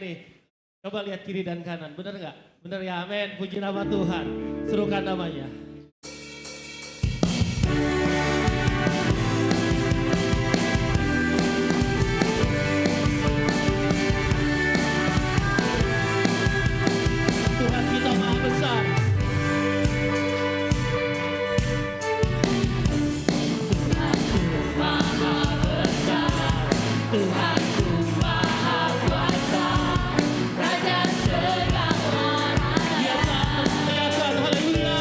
ini. Coba lihat kiri dan kanan, bener nggak? Bener ya, amin. Puji nama Tuhan. Serukan namanya. Tuhan kita maha besar. Tuhanku maha kuasa, Raja segala raja. Dia tak terkalahkan, haleluya.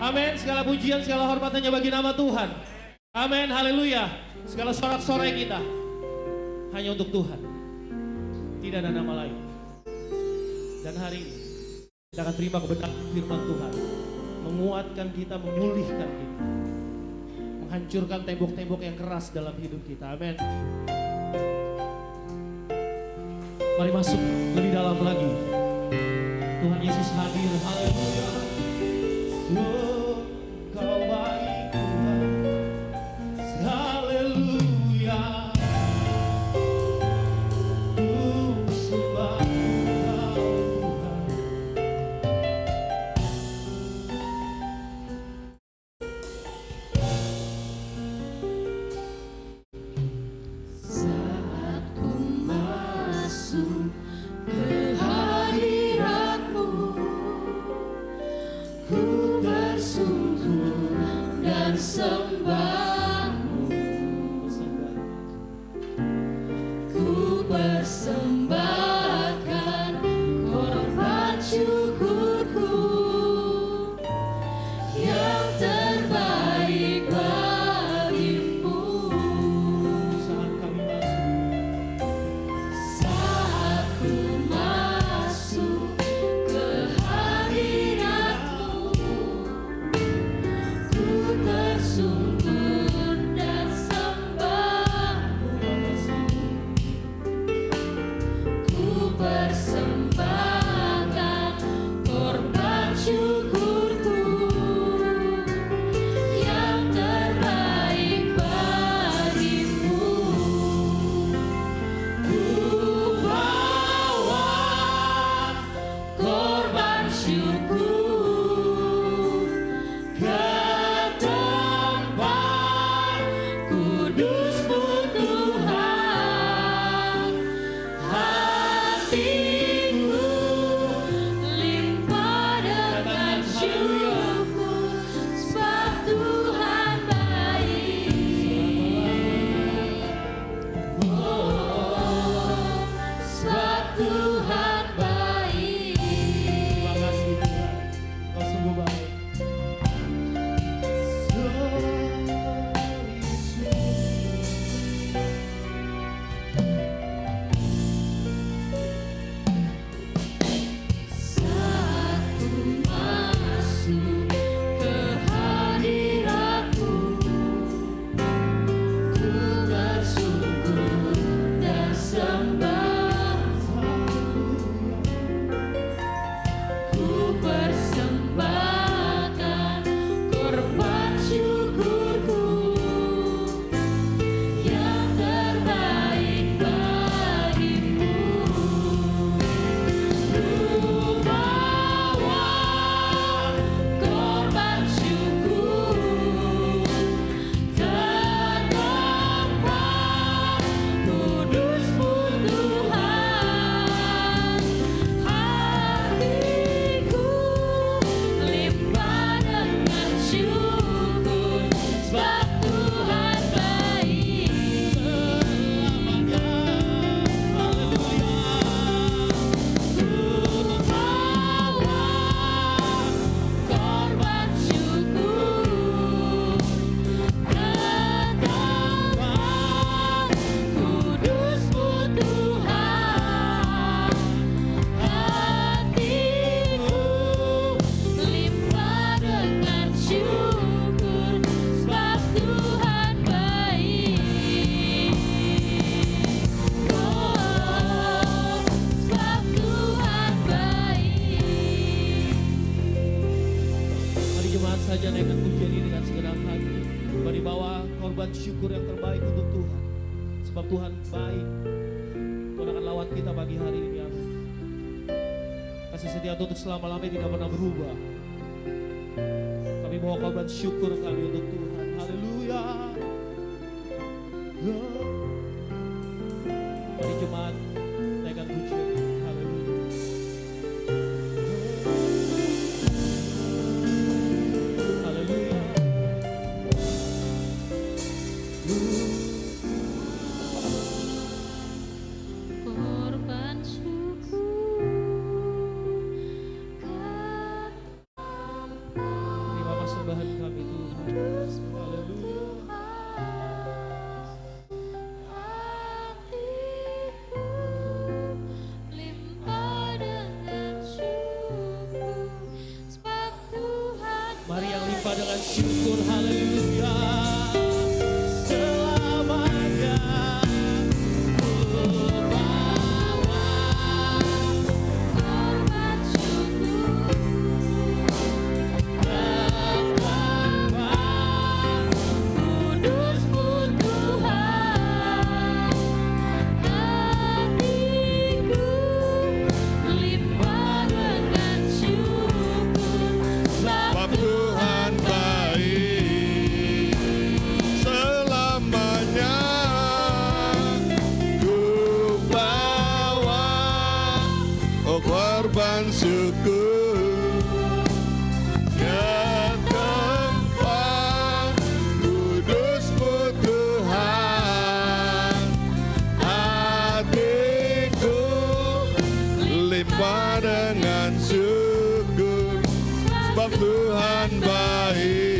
Amin. Segala pujian, segala hormat hanya bagi nama Tuhan. Amin. Haleluya. Segala sorak-sorai kita hanya untuk Tuhan. Tidak ada nama lain. Dan hari ini kita akan terima kebenaran firman Tuhan. Menguatkan kita, memulihkan kita. Menghancurkan tembok-tembok yang keras dalam hidup kita. Amin. Mari masuk lebih dalam lagi. Tuhan Yesus hadir. Haleluya. Oh, Kau baik Tuhan. Haleluya. Ku sembah Engkau Tuhan. Saat ku masuk ke hadirat-Mu, ku tersungkur dan sembah-Mu. Ku persembahkan korban syukurku yang terbaik bagimu. Saat kami masuk, Saat ku masuk ke hadirat-Mu, ku tersungkur dan sembah-Mu. Ku persembahkan korban syukurku yang terbaik bagimu. Ku bawa korban syukur ke tempat kudus-Mu Tuhan. Hatiku limpah dengan syukur, sebab Tuhan baik. Oh, sebab Tuhan baik. terima kasih Tuhan. Kau sungguh baik. Saat ku masuk ke hadirat-Mu, ku tersungkur dan sembah-Mu. Ku persembahkan korban syukurku yang terbaik bagimu. Ku bawa korban syukur ke tempat kudus-Mu Tuhan. Hatiku limpah dengan syukur, sebab Tuhan baik. Korban syukur ke tempat kudus-Mu Tuhan. Hatiku limpah dengan syukur, sebab Tuhan baik. Oh, sebab Tuhan baik. Mari jemaat saja naikkan pujian ini dengan segenap hati. Mari bawa korban syukur yang terbaik untuk Tuhan. Sebab Tuhan baik. Tuhan akan lawat kita pagi hari ini. Amin. Kasih setia untuk selama-lamanya tidak pernah berubah. Kami bawa korban syukur kami untuk Tuhan. Haleluya. Mari jemaat naikkan pujian ini. Haleluya. Haleluya. Korban syukur ke tempat Terima masuk Naikkan syukur, haleluya, selamanya ku bawa korban syukur betapa kudusmu Tuhan, hatiku limpah dengan syukur Sebab Tuhan baik selamanya. Ku bawa korban syukur ke tempat kudus-Mu Tuhan. Hatiku limpah dengan syukur, sebab Tuhan baik.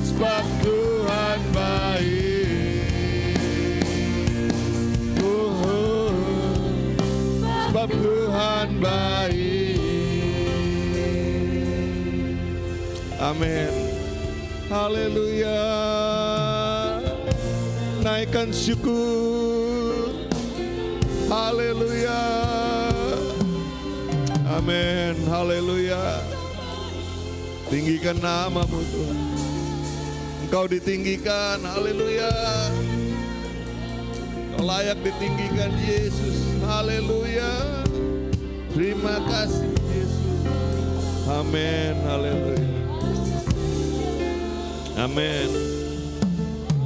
Sebab Tuhan baik. Sebab Tuhan baik. Amin. Haleluya. Naikkan syukur. Haleluya. Amin. Haleluya. Tinggikan nama-Mu Tuhan. Engkau ditinggikan. Haleluya. Engkau layak ditinggikan Yesus. Haleluya. Terima kasih Yesus. Amin. Haleluya. Amin.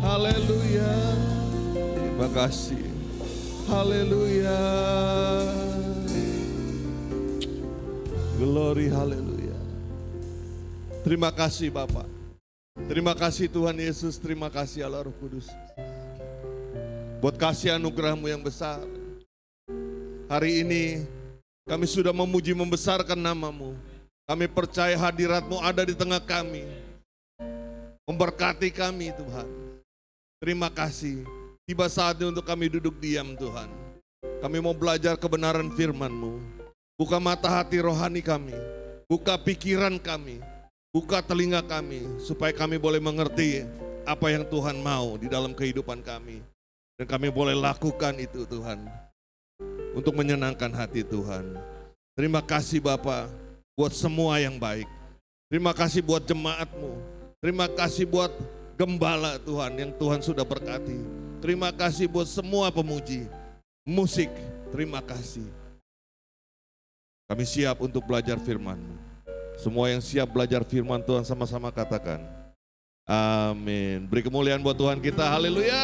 Haleluya. Terima kasih. Haleluya. Glory, haleluya. Terima kasih Bapak. Terima kasih Tuhan Yesus. Terima kasih Allah Roh Kudus. Buat kasih anugerah-Mu yang besar. Hari ini kami sudah memuji membesarkan nama-Mu. Kami percaya hadirat-Mu ada di tengah kami. Memberkati kami Tuhan. Terima kasih. Tiba saatnya untuk kami duduk diam Tuhan. Kami mau belajar kebenaran firman-Mu. Buka mata hati rohani kami. Buka pikiran kami. Buka telinga kami. Supaya kami boleh mengerti apa yang Tuhan mau di dalam kehidupan kami. Dan kami boleh lakukan itu Tuhan. Untuk menyenangkan hati Tuhan. Terima kasih Bapa buat semua yang baik. Terima kasih buat jemaat-Mu. Terima kasih buat gembala Tuhan yang Tuhan sudah berkati. Terima kasih buat semua pemuji musik. Terima kasih. Kami siap untuk belajar firman-Mu. Semua yang siap belajar firman Tuhan sama-sama katakan. Amin. Beri kemuliaan buat Tuhan kita. Haleluya.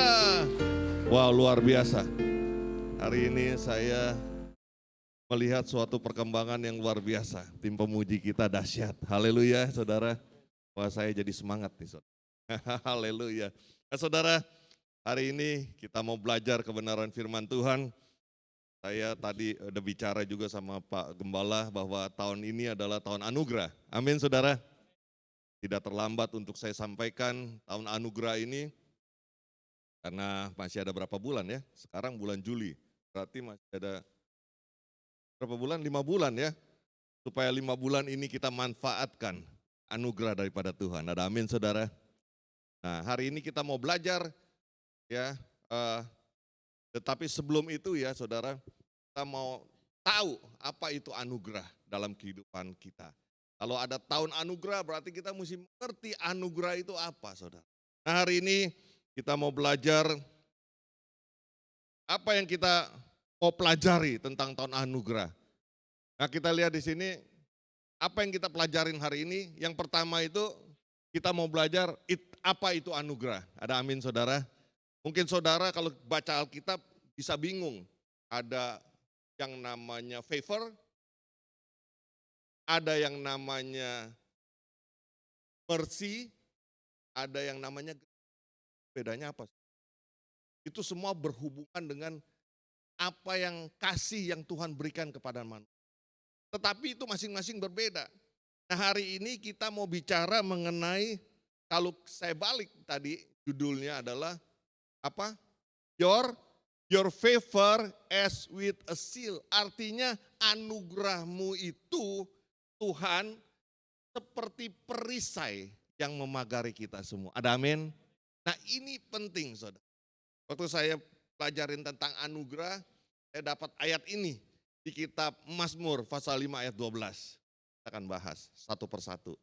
Wow, luar biasa. Hari ini saya melihat suatu perkembangan yang luar biasa. Tim pemuji kita dahsyat. Haleluya, saudara. Wah, saya jadi semangat nih, saudara. Haleluya. Nah, saudara, hari ini kita mau belajar kebenaran firman Tuhan. Saya tadi udah bicara juga sama Pak Gembala bahwa tahun ini adalah tahun anugerah. Amin, saudara. Tidak terlambat untuk saya sampaikan tahun anugerah ini. Karena masih ada berapa bulan ya? Sekarang bulan Juli. Berarti masih ada berapa bulan? 5 bulan ya. Supaya 5 bulan ini kita manfaatkan anugerah daripada Tuhan. Ada amin, saudara. Nah, hari ini kita mau belajar ya. Tetapi sebelum itu ya saudara, kita mau tahu apa itu anugerah dalam kehidupan kita. Kalau ada tahun anugerah berarti kita mesti mengerti anugerah itu apa saudara. Nah, hari ini kita mau belajar apa yang kita mau pelajari tentang tahun anugerah. Nah, kita lihat di sini apa yang kita pelajarin hari ini. Yang pertama itu kita mau belajar apa itu anugerah. Ada amin saudara. Mungkin saudara kalau baca Alkitab bisa bingung. Ada yang namanya favor, ada yang namanya mercy, ada yang namanya bedanya apa? Itu semua berhubungan dengan apa yang kasih yang Tuhan berikan kepada manusia. Tetapi itu masing-masing berbeda. Nah, hari ini kita mau bicara mengenai, kalau saya balik tadi judulnya adalah apa? Your favor as with a seal. Artinya anugerahmu itu Tuhan seperti perisai yang memagari kita semua. Ada amin? Nah ini penting saudara. Waktu saya pelajarin tentang anugerah, saya dapat ayat ini di kitab Mazmur pasal 5 ayat 12. Kita akan bahas satu persatu.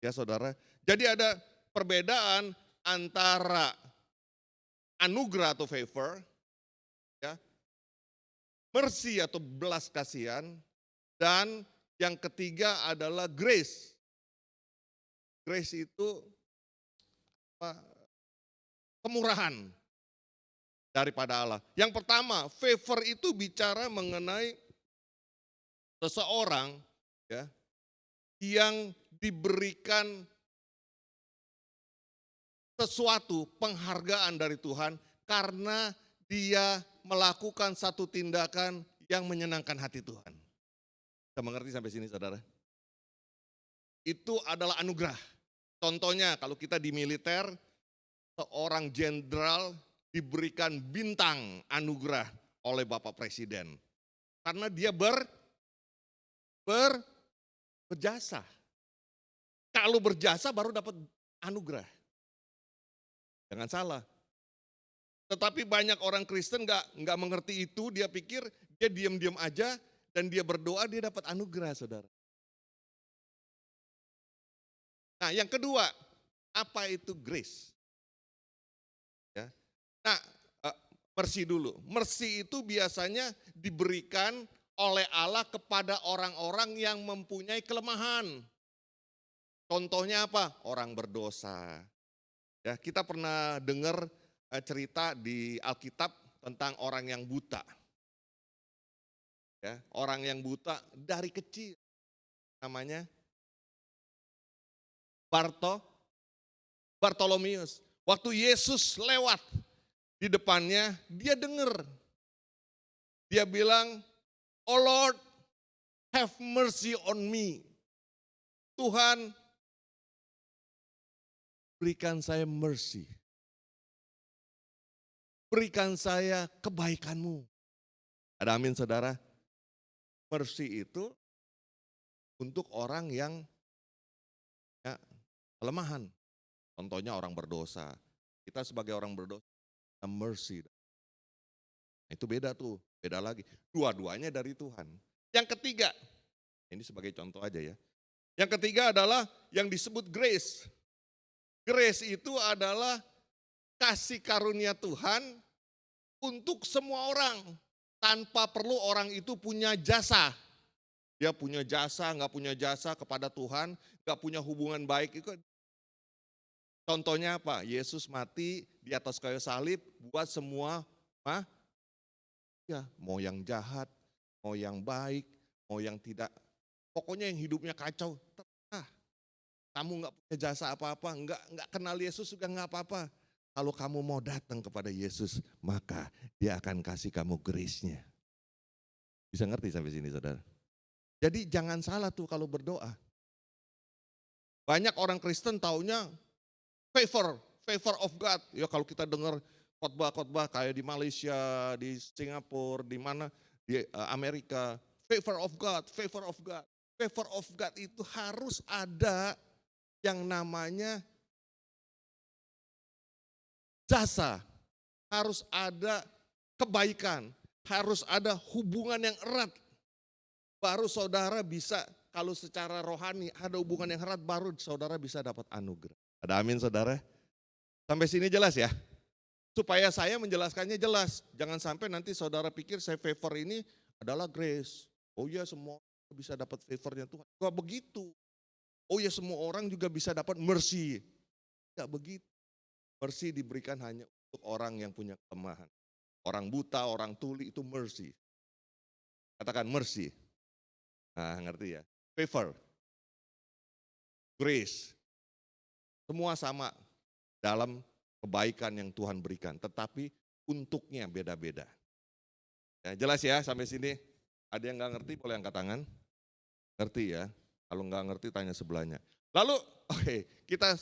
Ya saudara, jadi ada perbedaan antara anugerah atau favor, ya, mercy atau belas kasihan, dan yang ketiga adalah grace. Grace itu kemurahan daripada Allah. Yang pertama, favor itu bicara mengenai seseorang ya yang diberikan sesuatu penghargaan dari Tuhan karena dia melakukan satu tindakan yang menyenangkan hati Tuhan. Kita mengerti sampai sini saudara? Itu adalah anugerah. Contohnya kalau kita di militer, seorang jenderal diberikan bintang anugerah oleh Bapak Presiden. Karena dia berjasa. Kalau berjasa baru dapat anugerah. Jangan salah. Tetapi banyak orang Kristen nggak mengerti itu, dia pikir dia diam-diam aja dan dia berdoa dia dapat anugerah saudara. Nah yang kedua, apa itu grace? Ya. Nah mercy dulu. Mercy itu biasanya diberikan oleh Allah kepada orang-orang yang mempunyai kelemahan. Contohnya apa? Orang berdosa. Ya, kita pernah dengar cerita di Alkitab tentang orang yang buta. Ya, orang yang buta dari kecil namanya Bartolomeus. Waktu Yesus lewat di depannya, dia dengar. Dia bilang, "Oh Lord, have mercy on me." Tuhan, berikan saya mercy. Berikan saya kebaikan-Mu. Ada amin saudara? Mercy itu untuk orang yang ya, kelemahan. Contohnya orang berdosa. Kita sebagai orang berdosa, mercy. Itu beda tuh, beda lagi. Dua-duanya dari Tuhan. Yang ketiga, ini sebagai contoh aja ya. Yang ketiga adalah yang disebut grace. Grace itu adalah kasih karunia Tuhan untuk semua orang. Tanpa perlu orang itu punya jasa. Dia punya jasa, nggak punya jasa kepada Tuhan, nggak punya hubungan baik. Contohnya apa? Yesus mati di atas kayu salib buat semua, ya mau yang jahat, mau yang baik, mau yang tidak. Pokoknya yang hidupnya kacau, terserah. Kamu nggak punya jasa apa-apa, nggak kenal Yesus juga nggak apa-apa. Kalau kamu mau datang kepada Yesus, maka dia akan kasih kamu grace-nya. Bisa ngerti sampai sini saudara? Jadi jangan salah tuh kalau berdoa. Banyak orang Kristen taunya favor of God. Ya kalau kita dengar khotbah-khotbah kayak di Malaysia, di Singapura, di mana, di Amerika. Favor of God, favor of God. Favor of God itu harus ada yang namanya jasa, harus ada kebaikan, harus ada hubungan yang erat. Baru saudara bisa, kalau secara rohani ada hubungan yang erat, baru saudara bisa dapat anugerah. Ada amin saudara? Sampai sini jelas ya? Supaya saya menjelaskannya jelas. Jangan sampai nanti saudara pikir saya favor ini adalah grace. Oh ya semua bisa dapat favornya Tuhan. Gak begitu. Oh ya semua orang juga bisa dapat mercy. Gak begitu. Mercy diberikan hanya untuk orang yang punya kelemahan. Orang buta, orang tuli itu mercy. Katakan mercy. Nah ngerti ya. Favor. Grace. Semua sama dalam kebaikan yang Tuhan berikan. Tetapi untuknya beda-beda. Ya, jelas ya sampai sini. Ada yang gak ngerti boleh angkat tangan. Ngerti ya. Kalau nggak ngerti tanya sebelahnya. Lalu kita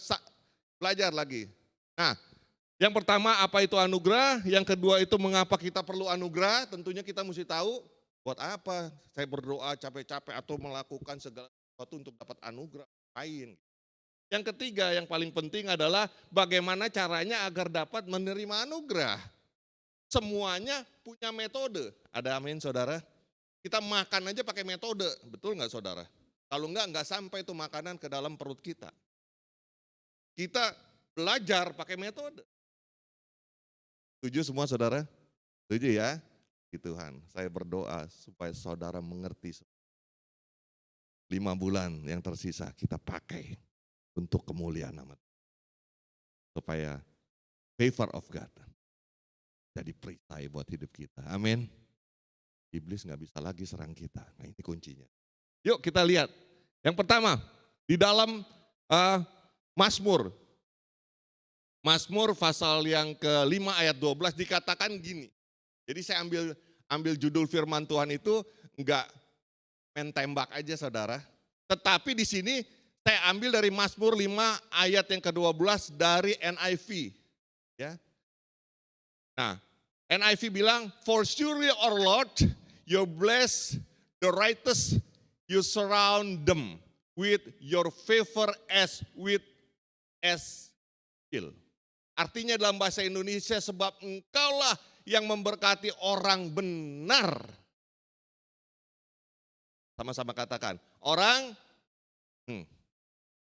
belajar lagi. Nah yang pertama apa itu anugerah. Yang kedua itu mengapa kita perlu anugerah. Tentunya kita mesti tahu buat apa saya berdoa capek-capek atau melakukan segala sesuatu untuk dapat anugerah, lain. Yang ketiga yang paling penting adalah bagaimana caranya agar dapat menerima anugerah. Semuanya punya metode. Ada amin saudara? Kita makan aja pakai metode, betul nggak saudara? Kalau nggak sampai itu makanan ke dalam perut kita. Kita belajar pakai metode. Setuju semua saudara? Setuju ya? Tuhan, saya berdoa supaya saudara mengerti. 5 bulan yang tersisa kita pakai untuk kemuliaan nama Tuhan. Supaya favor of God jadi perisai buat hidup kita. Amin. Iblis nggak bisa lagi serang kita. Nah ini kuncinya. Yuk kita lihat. Yang pertama, di dalam Mazmur. Mazmur pasal yang ke-5 ayat 12 dikatakan gini. Jadi saya ambil judul firman Tuhan itu enggak main tembak aja saudara. Tetapi di sini saya ambil dari Mazmur 5 ayat yang ke-12 dari NIV. Ya. Nah, NIV bilang, "For surely our Lord, you bless the righteous, you surround them with your favor as shield." Artinya dalam bahasa Indonesia, sebab engkaulah yang memberkati orang benar. Sama-sama katakan, orang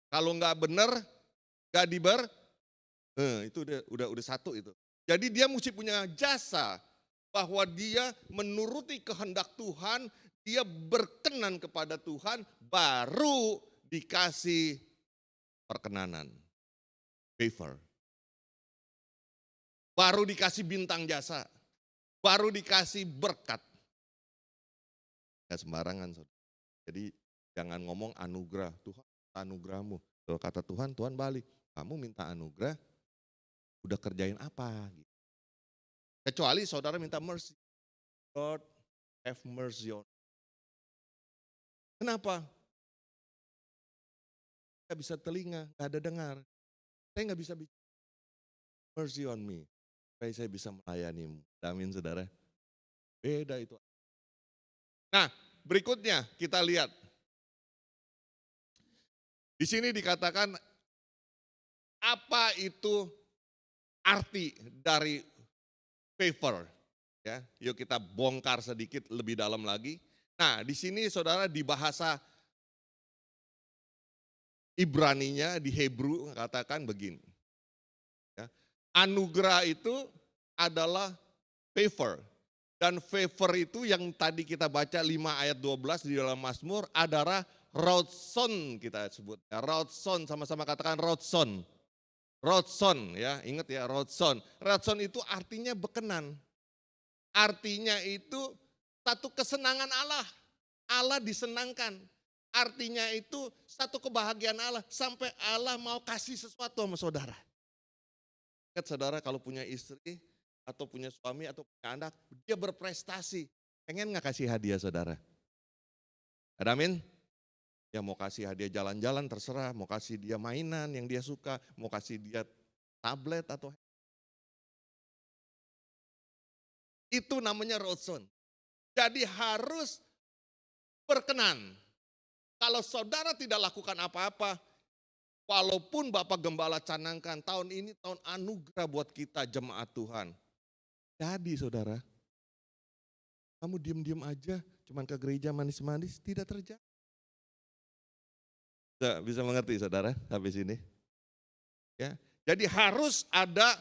kalau nggak benar, nggak itu udah satu itu. Jadi dia mesti punya jasa bahwa dia menuruti kehendak Tuhan, dia berkenan kepada Tuhan, baru dikasih perkenanan, favor. Baru dikasih bintang jasa, baru dikasih berkat. Gak sembarangan saudara. Jadi jangan ngomong anugerah, Tuhan anugerahmu. Kalau kata Tuhan, Tuhan balik, kamu minta anugerah, udah kerjain apa? Kecuali saudara minta mercy. God have mercy on. Kenapa? Gak bisa telinga, gak ada dengar. Saya gak bisa bicara. Mercy on me. Supaya saya bisa melayanimu. Amin saudara. Beda itu. Nah berikutnya kita lihat. Di sini dikatakan apa itu arti dari favor. Ya, yuk kita bongkar sedikit lebih dalam lagi. Nah, di sini saudara di bahasa Ibraninya, di Hebrew katakan begini. Ya, anugerah itu adalah favor. Dan favor itu yang tadi kita baca 5 ayat 12 di dalam Mazmur adalah Rautson kita sebut. Ya, Rautson, sama-sama katakan Rautson. Rautson ya, ingat ya Rautson. Rautson itu artinya berkenan. Artinya itu satu kesenangan Allah. Allah disenangkan. Artinya itu satu kebahagiaan Allah. Sampai Allah mau kasih sesuatu sama saudara. Ingat saudara kalau punya istri atau punya suami atau punya anak. Dia berprestasi. Pengen gak kasih hadiah saudara? Ada amin? Ya mau kasih hadiah jalan-jalan terserah. Mau kasih dia mainan yang dia suka. Mau kasih dia tablet atau itu namanya Rautson. Jadi harus berkenan. Kalau saudara tidak lakukan apa-apa, walaupun Bapak Gembala canangkan tahun ini tahun anugerah buat kita jemaat Tuhan. Jadi saudara, kamu diem-diem aja, cuman ke gereja manis-manis, tidak terjadi. Bisa mengerti saudara habis ini? Ya, jadi harus ada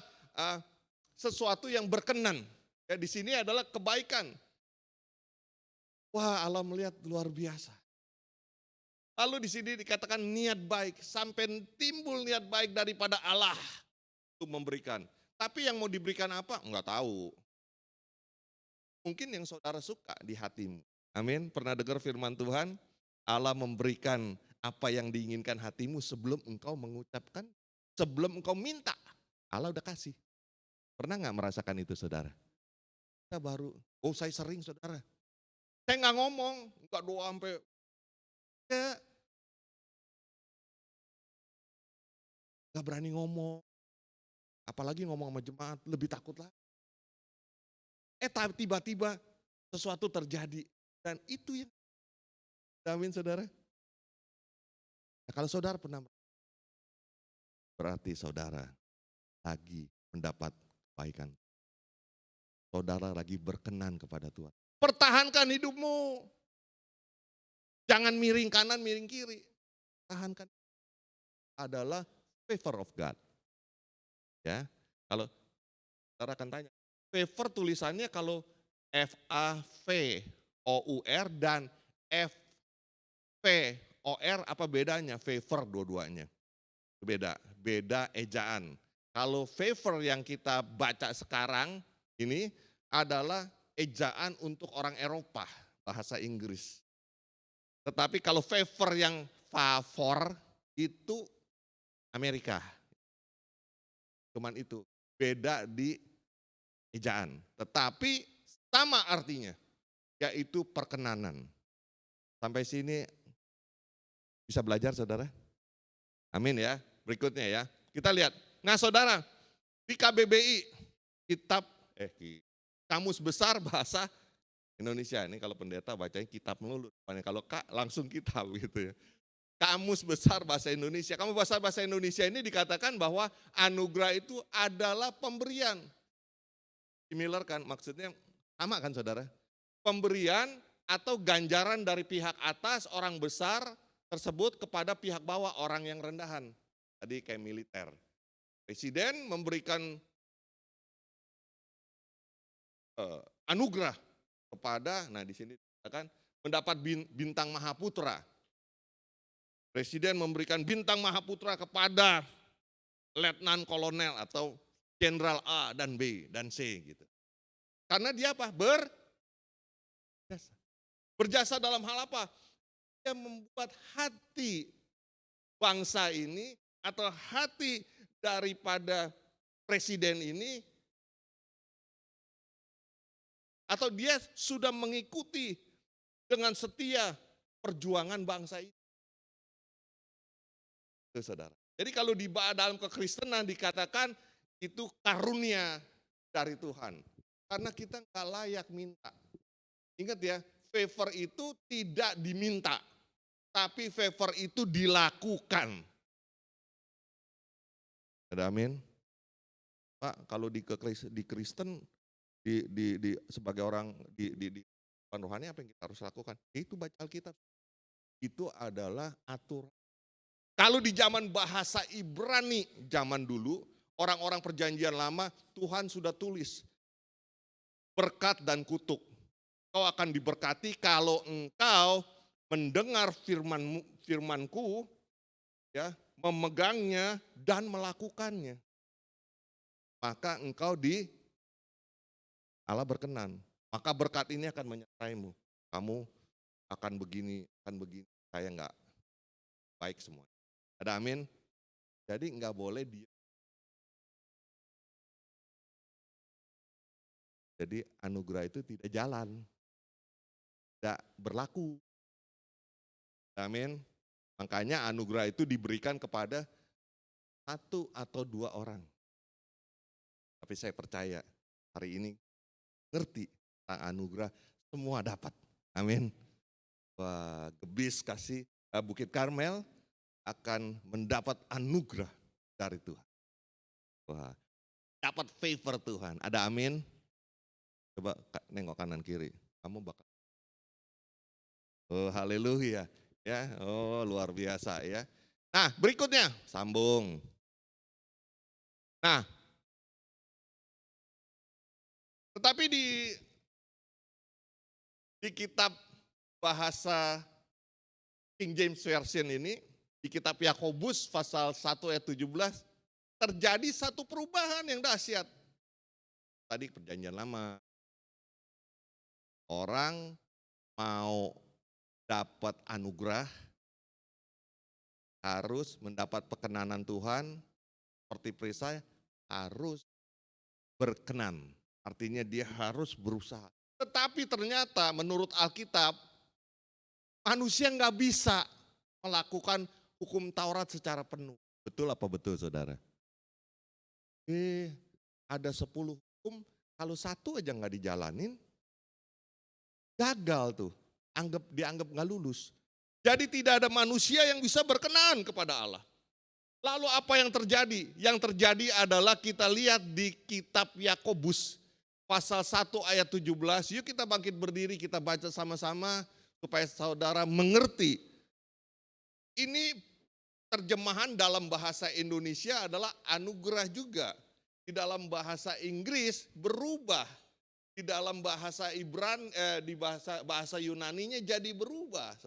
sesuatu yang berkenan. Ya, di sini adalah kebaikan. Wah, Allah melihat luar biasa. Lalu di sini dikatakan niat baik, sampai timbul niat baik daripada Allah untuk memberikan. Tapi yang mau diberikan apa? Enggak tahu. Mungkin yang saudara suka di hatimu. Amin. Pernah dengar firman Tuhan? Allah memberikan apa yang diinginkan hatimu sebelum engkau mengucapkan, sebelum engkau minta. Allah udah kasih. Pernah nggak merasakan itu saudara? Kita baru, saya sering saudara. Saya nggak ngomong, nggak doa sampai nggak berani ngomong. Apalagi ngomong sama jemaat, lebih takut lah. Tiba-tiba sesuatu terjadi dan itu yang amin saudara. Nah, kalau saudara pernah, berarti saudara lagi mendapat kebaikan. Saudara lagi berkenan kepada Tuhan. Pertahankan hidupmu. Jangan miring kanan, miring kiri. Pertahankan. Adalah favor of God. Ya, kalau saudara akan tanya, favor tulisannya kalau FAVOUR dan FVOR apa bedanya? Favor dua-duanya. Beda ejaan. Kalau favor yang kita baca sekarang ini adalah ejaan untuk orang Eropa, bahasa Inggris. Tetapi kalau favor yang favor itu Amerika. Cuman itu, beda di ejaan. Tetapi sama artinya, yaitu perkenanan. Sampai sini bisa belajar saudara? Amin ya. Berikutnya ya, kita lihat. Nah saudara, di KBBI, Kamus Besar Bahasa Indonesia. Ini kalau pendeta bacanya kitab melulu. Kalau Kak langsung kitab gitu ya. Kamus Besar Bahasa Indonesia. Kamus Besar Bahasa Indonesia ini dikatakan bahwa anugerah itu adalah pemberian. Similar kan, maksudnya sama kan saudara? Pemberian atau ganjaran dari pihak atas orang besar tersebut kepada pihak bawah orang yang rendahan. Tadi kayak militer. Presiden memberikan anugerah kepada, nah di sini kan mendapat bintang Mahaputra. Presiden memberikan bintang Mahaputra kepada letnan kolonel atau jenderal A dan B dan C gitu. Karena dia apa? Berjasa dalam hal apa? Dia membuat hati bangsa ini atau hati daripada presiden ini, atau dia sudah mengikuti dengan setia perjuangan bangsa ini. Itu saudara. Jadi kalau di dalam kekristenan dikatakan itu karunia dari Tuhan. Karena kita nggak layak minta. Ingat ya, favor itu tidak diminta. Tapi favor itu dilakukan. Ada amin? Pak, kalau di Kristen, sebagai orang di rohani apa yang kita harus lakukan? Itu baca Alkitab. Itu adalah aturan. Kalau di zaman bahasa Ibrani zaman dulu, orang-orang perjanjian lama, Tuhan sudah tulis berkat dan kutuk. Kau akan diberkati kalau engkau mendengar firmanku, ya, memegangnya dan melakukannya. Maka engkau Allah berkenan. Maka berkat ini akan menyertaimu. Kamu akan begini, saya enggak baik semua. Ada amin? Jadi enggak boleh dia. Jadi anugerah itu tidak jalan. Tidak berlaku. Amin. Makanya anugerah itu diberikan kepada satu atau dua orang. Tapi saya percaya hari ini ngerti tentang anugerah, semua dapat. Amin. Wah, Gebis kasih Bukit Karmel akan mendapat anugerah dari Tuhan. Wah, dapat favor Tuhan. Ada amin? Coba nengok kanan kiri. Kamu bakal. Oh, haleluya. Ya, oh luar biasa ya. Nah, berikutnya sambung. Nah, tetapi di kitab bahasa King James Version ini, di kitab Yakobus pasal 1 ayat 17, terjadi satu perubahan yang dahsyat. Tadi perjanjian lama, orang mau dapat anugerah, harus mendapat perkenanan Tuhan, seperti perisai harus berkenan. Artinya dia harus berusaha. Tetapi ternyata menurut Alkitab, manusia nggak bisa melakukan hukum Taurat secara penuh. Betul apa betul saudara? Ada 10 hukum, kalau satu aja nggak dijalanin, gagal tuh. Dianggap nggak lulus. Jadi tidak ada manusia yang bisa berkenan kepada Allah. Lalu apa yang terjadi? Yang terjadi adalah kita lihat di kitab Yakobus pasal 1 ayat 17. Yuk kita bangkit berdiri, kita baca sama-sama supaya saudara mengerti. Ini terjemahan dalam bahasa Indonesia adalah anugerah juga. Di dalam bahasa Inggris berubah. Di dalam bahasa di bahasa Yunaninya jadi berubah.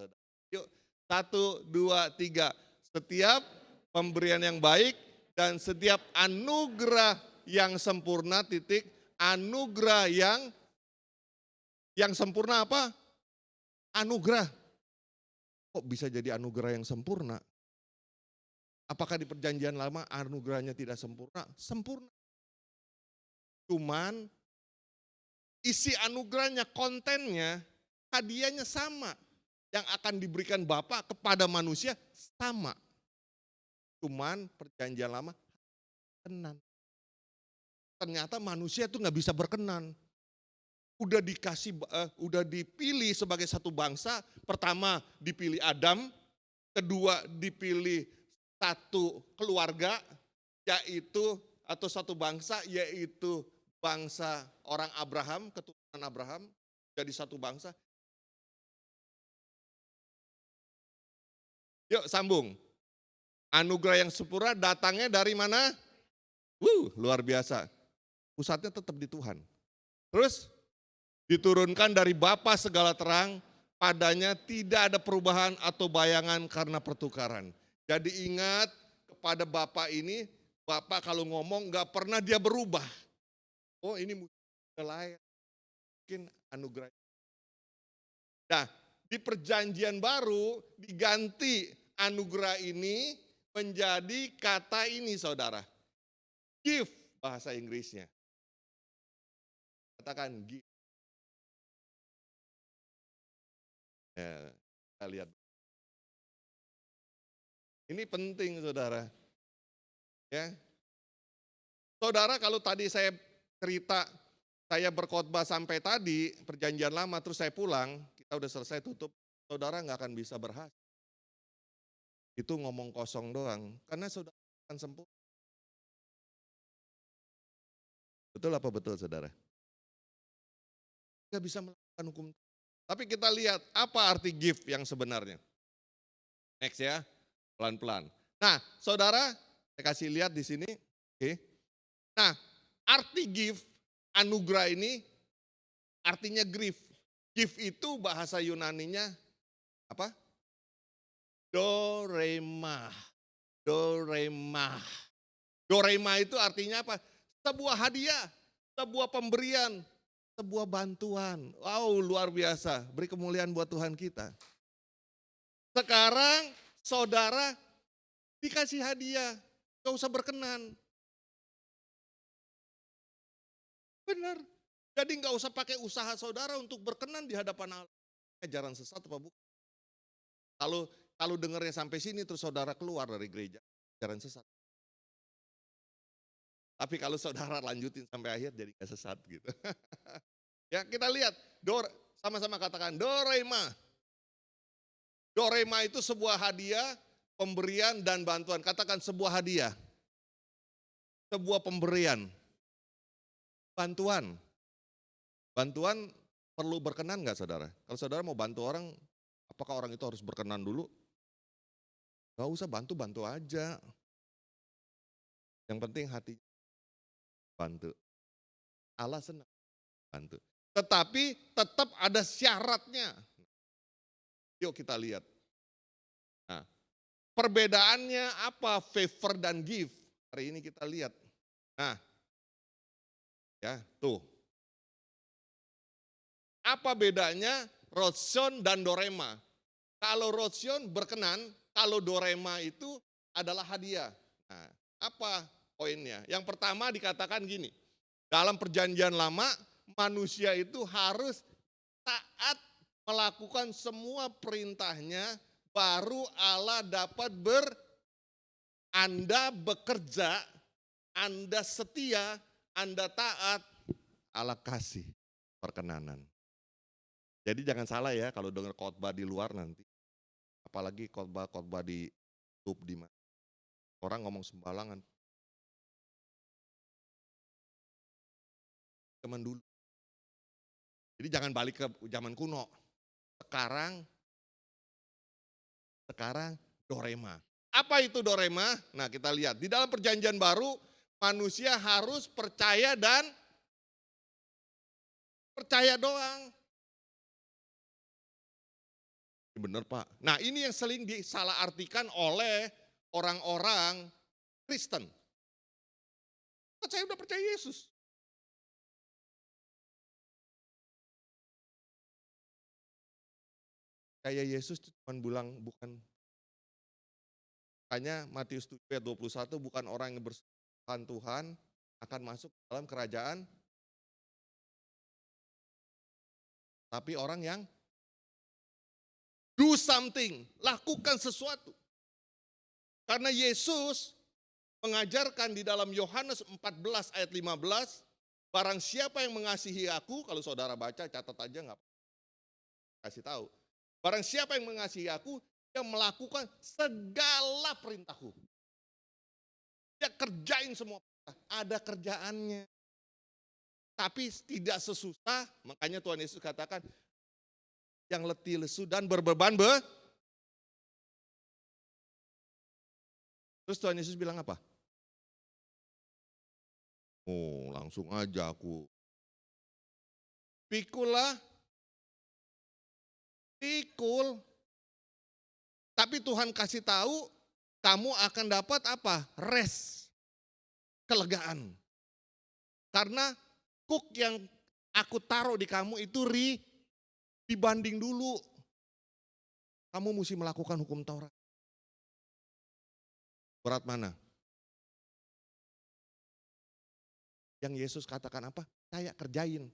Yuk, 1, 2, 3. Setiap pemberian yang baik dan setiap anugerah yang sempurna titik. Anugerah yang sempurna apa? Anugerah. Kok bisa jadi anugerah yang sempurna? Apakah di perjanjian lama anugerahnya tidak sempurna? Sempurna. Cuman isi anugerahnya, kontennya, hadiahnya sama. Yang akan diberikan Bapa kepada manusia sama. Cuman perjanjian lama berkenan. Ternyata manusia itu nggak bisa berkenan. Udah dipilih sebagai satu bangsa. Pertama dipilih Adam, kedua dipilih satu keluarga, yaitu atau satu bangsa, yaitu bangsa orang Abraham, keturunan Abraham, jadi satu bangsa. Yuk sambung. Anugerah yang sempurna datangnya dari mana? Luar biasa. Pusatnya tetap di Tuhan. Terus diturunkan dari Bapa segala terang, padanya tidak ada perubahan atau bayangan karena pertukaran. Jadi ingat kepada Bapa ini, Bapa kalau ngomong gak pernah dia berubah. Oh ini mungkin anugerah. Nah di perjanjian baru diganti anugerah ini menjadi kata ini saudara. Give bahasa Inggrisnya. Katakan give. Ya, kita lihat. Ini penting saudara. Ya. Saudara kalau tadi saya cerita, saya berkhotbah sampai tadi, perjanjian lama terus saya pulang, kita udah selesai tutup, saudara nggak akan bisa berhasil. Itu ngomong kosong doang, karena saudara akan sempurna. Betul apa betul saudara? Nggak bisa melakukan hukum. Tapi kita lihat apa arti give yang sebenarnya. Next ya, pelan-pelan. Nah saudara, saya kasih lihat di sini. Oke. Nah arti give, anugerah ini artinya grief. Give itu bahasa Yunaninya apa? Dorema. Dorema. Dorema itu artinya apa? Sebuah hadiah, sebuah pemberian, sebuah bantuan. Wow, luar biasa. Beri kemuliaan buat Tuhan kita. Sekarang saudara dikasih hadiah, gak usah berkenan. Benar. Jadi gak usah pakai usaha saudara untuk berkenan di hadapan Allah. Ajaran sesat apa bukan? Kalau dengarnya sampai sini terus saudara keluar dari gereja, ajaran sesat. Tapi kalau saudara lanjutin sampai akhir jadi gak sesat gitu. Ya kita lihat, sama-sama katakan dorema. Dorema itu sebuah hadiah, pemberian dan bantuan. Katakan sebuah hadiah, sebuah pemberian, bantuan. Bantuan perlu berkenan gak saudara? Kalau saudara mau bantu orang, apakah orang itu harus berkenan dulu? Gak usah, bantu aja. Yang penting hati bantu. Allah senang bantu. Tetapi tetap ada syaratnya. Yuk kita lihat. Nah, perbedaannya apa favor dan give? Hari ini kita lihat. Nah, ya tuh. Apa bedanya rotsion dan dorema? Kalau rotsion berkenan, kalau dorema itu adalah hadiah. Nah, apa poinnya? Yang pertama dikatakan gini, dalam perjanjian lama manusia itu harus taat melakukan semua perintahnya, baru Allah dapat Anda bekerja, Anda setia, Anda taat, Allah kasih perkenanan. Jadi jangan salah ya kalau dengar khotbah di luar nanti. Apalagi khotbah-khotbah di YouTube di mana orang ngomong sembarangan. Zaman dulu. Jadi jangan balik ke zaman kuno. Sekarang dorema. Apa itu dorema? Nah, kita lihat di dalam perjanjian baru manusia harus percaya dan percaya doang. Bener Pak. Nah, ini yang sering disalahartikan oleh orang-orang Kristen. Saya udah percaya Yesus. Percaya Yesus itu cuma bukan. Makanya Matius 7 ayat 21, bukan orang yang bersetuhan Tuhan akan masuk dalam kerajaan, tapi orang yang do something, lakukan sesuatu. Karena Yesus mengajarkan di dalam Yohanes 14 ayat 15, barang siapa yang mengasihi aku, kalau saudara baca catat aja nggak kasih tahu. Barang siapa yang mengasihi aku, dia melakukan segala perintahku. Dia kerjain semua perintah, ada kerjaannya. Tapi tidak sesusah, makanya Tuhan Yesus katakan, yang letih lesu dan berbeban Terus Tuhan Yesus bilang apa? Oh, langsung aja aku. Pikul. Tapi Tuhan kasih tahu, kamu akan dapat apa? Rest, kelegaan. Karena kuk yang aku taruh di kamu itu dibanding dulu. Kamu mesti melakukan hukum Taurat. Berat mana? Yang Yesus katakan apa? Saya kerjain.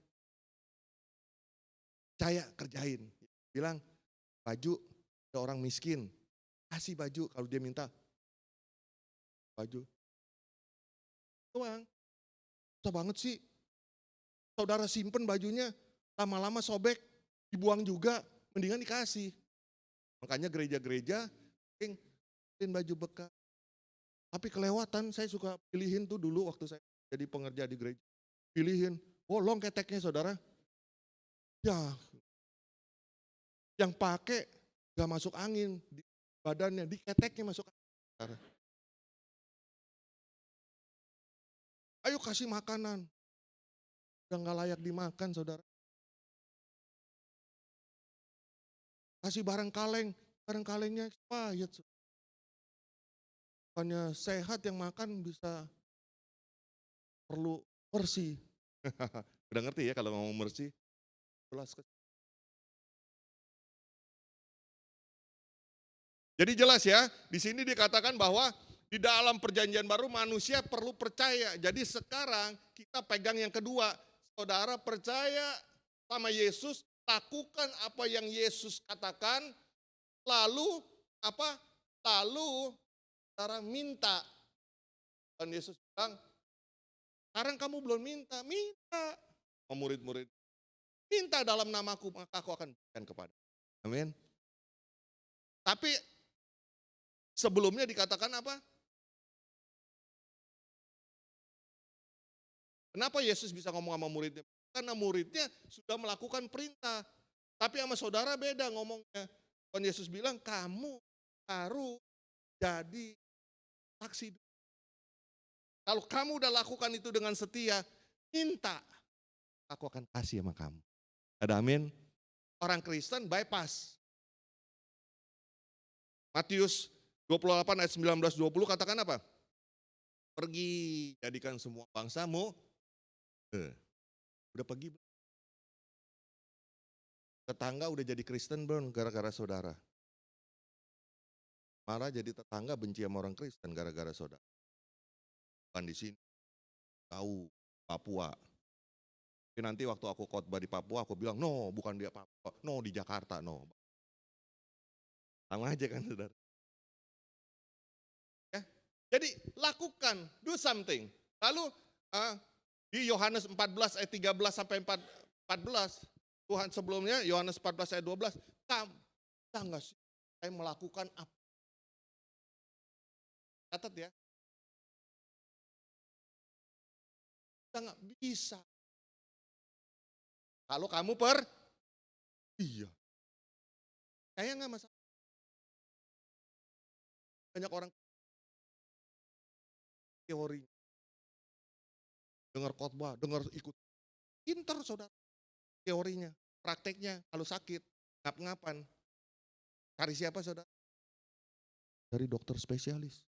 Bilang, baju, ada orang miskin. Kasih baju kalau dia minta. Baju. Doang. Susah banget sih. Saudara simpen bajunya, lama-lama sobek, dibuang juga, mendingan dikasih. Makanya gereja-gereja, pilihin baju bekas. Tapi kelewatan, saya suka pilihin tuh dulu waktu saya jadi pengerja di gereja. Pilihin, bolong keteknya saudara. Ya, yang pakai gak masuk angin, di badannya, di keteknya masuk angin. Saudara. Ayo kasih makanan. Udah gak layak dimakan saudara. Kasih barang kalengnya expired. Bukannya sehat yang makan bisa perlu bersih. Udah ngerti ya kalau ngomong bersih? Jadi jelas ya, di sini dikatakan bahwa di dalam perjanjian baru manusia perlu percaya. Jadi sekarang kita pegang yang kedua. Saudara percaya sama Yesus, lakukan apa yang Yesus katakan, lalu apa? Lalu saudara minta. Dan Yesus bilang, sekarang kamu belum minta. Murid-murid, minta dalam namaku, maka aku akan berikan kepada. Amin. Tapi sebelumnya dikatakan apa? Kenapa Yesus bisa ngomong sama muridnya? Karena muridnya sudah melakukan perintah. Tapi sama saudara beda ngomongnya. Tuhan Yesus bilang, kamu harus jadi saksi. Kalau kamu udah lakukan itu dengan setia, minta. Aku akan kasih sama kamu. Ada amin? Orang Kristen bypass. Matius 28 ayat 19-20 katakan apa? Pergi jadikan semua bangsamu. Udah pergi. Tetangga udah jadi Kristen belum gara-gara saudara. Marah jadi tetangga benci sama orang Kristen gara-gara saudara. Bukan di sini. Tahu Papua. Tapi nanti waktu aku khotbah di Papua aku bilang, no bukan di Papua, no di Jakarta, no. Sama aja kan saudara. Ya, jadi lakukan, do something. Lalu di Yohanes 14 ayat 13 sampai 14, Tuhan sebelumnya Yohanes 14 ayat 12, kita enggak sih saya melakukan apa. Catat ya. Kita nggak bisa. Kalau kamu iya. Kayak nggak masalah. Banyak orang teori. Dengar khotbah, dengar ikut. Pinter saudara. Teorinya, prakteknya. Kalau sakit, ngap-ngapan. Cari siapa saudara? Dari dokter spesialis.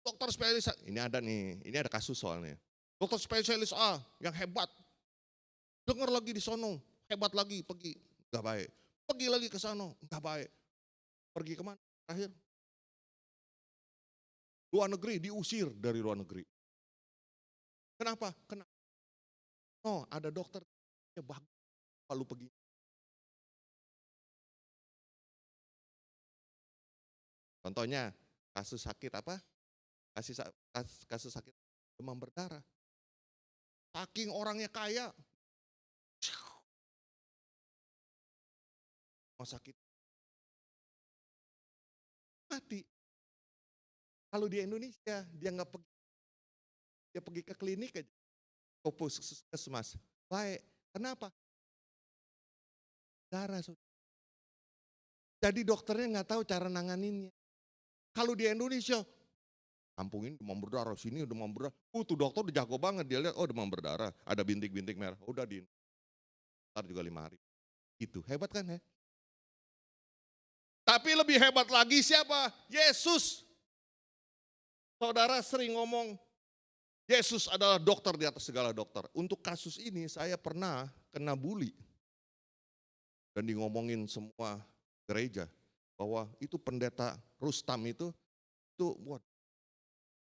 Dokter spesialis, ini ada nih, ini ada kasus soalnya. Dokter spesialis A yang hebat. Dengar lagi di sono, hebat lagi, pergi. Enggak baik. Pergi lagi ke sono, enggak baik. Pergi kemana? Terakhir. Luar negeri, diusir dari luar negeri. Kenapa? Kenapa? Oh, ada dokter yang bagus. Lalu pergi. Contohnya, kasus sakit apa? Kasus sakit demam berdarah. Saking orangnya kaya. Mau sakit. Mati. Kalau di Indonesia, dia nggak pergi. Dia pergi ke klinik aja. Ke puskesmas. Baik. Kenapa? Darah. Jadi dokternya nggak tahu cara nanganinnya. Kalau di Indonesia, kampung ini demam berdarah, sini demam berdarah. Tuh dokter udah jago banget, dia lihat, oh demam berdarah, ada bintik-bintik merah. Udah ntar juga 5 hari. Itu hebat kan ya? Tapi lebih hebat lagi siapa? Yesus. Saudara sering ngomong, Yesus adalah dokter di atas segala dokter. Untuk kasus ini saya pernah kena bully. Dan ngomongin semua gereja. Bahwa itu pendeta Rustam itu buat.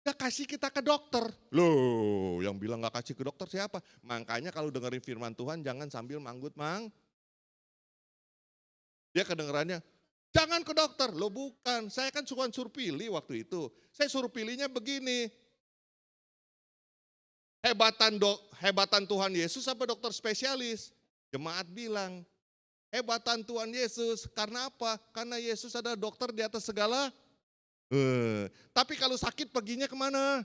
Gak kasih kita ke dokter. Loh, yang bilang gak kasih ke dokter siapa? Makanya kalau dengerin firman Tuhan jangan sambil manggut mang. Dia kedengerannya, jangan ke dokter. Loh bukan, saya kan suruh pilih waktu itu. Saya suruh pilihnya begini. Hebatan Tuhan Yesus apa dokter spesialis? Jemaat bilang, hebatan Tuhan Yesus. Karena apa? Karena Yesus adalah dokter di atas segala. Tapi kalau sakit perginya kemana?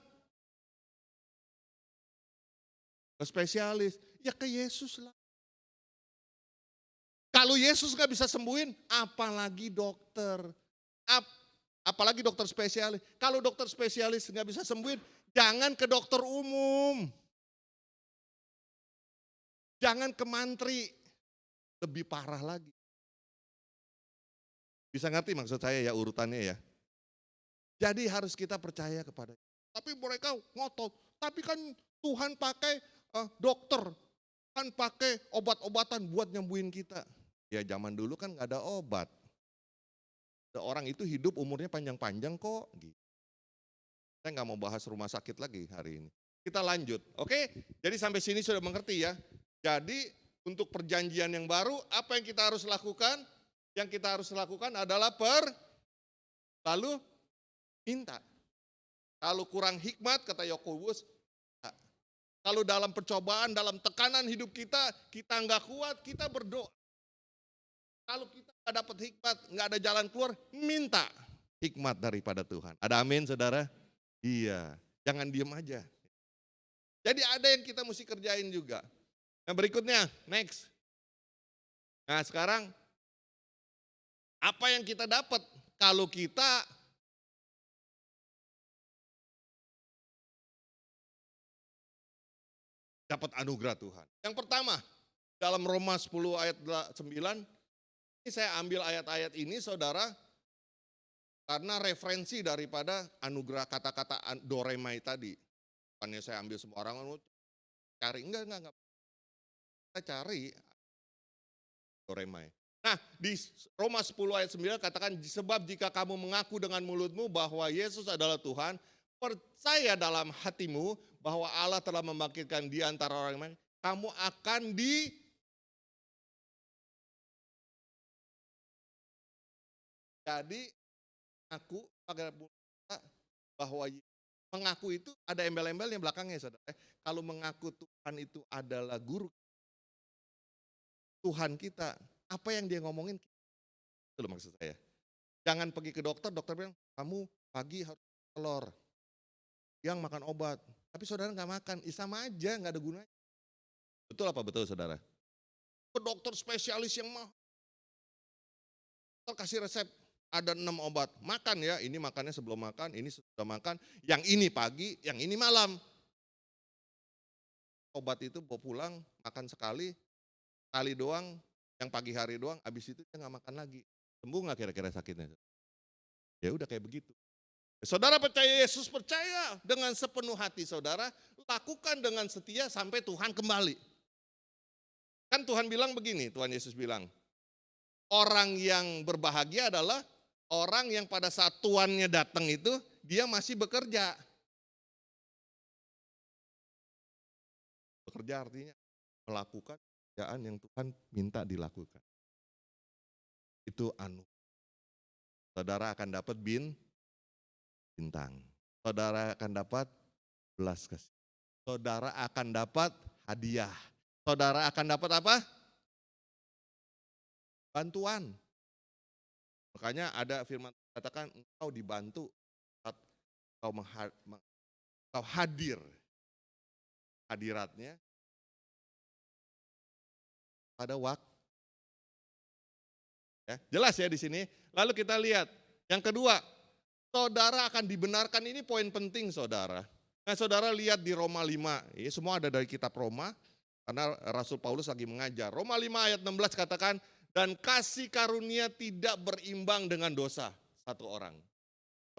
Ke spesialis. Ya ke Yesus lah. Kalau Yesus gak bisa sembuhin, apalagi dokter. Apalagi dokter spesialis. Kalau dokter spesialis gak bisa sembuhin, jangan ke dokter umum. Jangan ke mantri. Lebih parah lagi. Bisa ngerti maksud saya ya urutannya ya? Jadi harus kita percaya kepada. Tapi mereka ngotot. Tapi kan Tuhan pakai dokter. Kan pakai obat-obatan buat nyembuhin kita. Ya zaman dulu kan gak ada obat. Orang itu hidup umurnya panjang-panjang kok. Saya gak mau bahas rumah sakit lagi hari ini. Kita lanjut, oke? Jadi sampai sini sudah mengerti ya. Jadi untuk perjanjian yang baru, apa yang kita harus lakukan? Yang kita harus lakukan adalah lalu minta. Kalau kurang hikmat, kata Yakobus, kalau dalam percobaan, dalam tekanan hidup kita nggak kuat, kita berdoa. Kalau kita nggak dapat hikmat, nggak ada jalan keluar, minta hikmat daripada Tuhan. Ada amin saudara? Iya, jangan diem aja. Jadi ada yang kita mesti kerjain juga. Nah berikutnya, next. Nah sekarang, apa yang kita dapat kalau kita dapat anugerah Tuhan? Yang pertama, dalam Roma 10 ayat 9, ini saya ambil ayat-ayat ini saudara, karena referensi daripada anugerah kata-kata doremai tadi. Bukannya saya ambil semua orang, cari, enggak. Kita cari doremai. Nah di Roma 10 ayat 9 katakan, sebab jika kamu mengaku dengan mulutmu bahwa Yesus adalah Tuhan, percaya dalam hatimu bahwa Allah telah membangkitkan di antara orang lain, kamu akan jadi aku agar bahwa mengaku itu ada embel-embel yang belakangnya saudara. Kalau mengaku Tuhan itu adalah guru Tuhan kita, apa yang dia ngomongin, itu loh maksud saya. Jangan pergi ke dokter, dokter bilang, kamu pagi harus telur, siang makan obat. Tapi saudara nggak makan, sama aja, nggak ada gunanya. Betul apa betul saudara? Ke dokter spesialis yang mahal, dokter kasih resep, ada 6 obat, makan ya, ini makannya sebelum makan, ini sudah makan, yang ini pagi, yang ini malam. Obat itu bawa pulang, makan sekali doang, yang pagi hari doang, habis itu dia nggak makan lagi. Sembuh nggak kira-kira sakitnya? Ya udah kayak begitu. Saudara percaya Yesus, percaya dengan sepenuh hati saudara, lakukan dengan setia sampai Tuhan kembali. Kan Tuhan bilang begini, Tuhan Yesus bilang, orang yang berbahagia adalah orang yang pada saat tuannya datang itu, dia masih bekerja. Bekerja artinya melakukan pekerjaan yang Tuhan minta dilakukan. Itu saudara akan dapat bintang. Saudara akan dapat belas kasih. Saudara akan dapat hadiah. Saudara akan dapat apa? Bantuan. Makanya ada firman katakan engkau dibantu saat engkau hadir. Hadiratnya pada waktu. Ya, jelas ya di sini. Lalu kita lihat yang kedua, saudara akan dibenarkan, ini poin penting saudara. Nah saudara lihat di Roma 5, ini semua ada dari kitab Roma, karena Rasul Paulus lagi mengajar. Roma 5 ayat 16 katakan, dan kasih karunia tidak berimbang dengan dosa satu orang.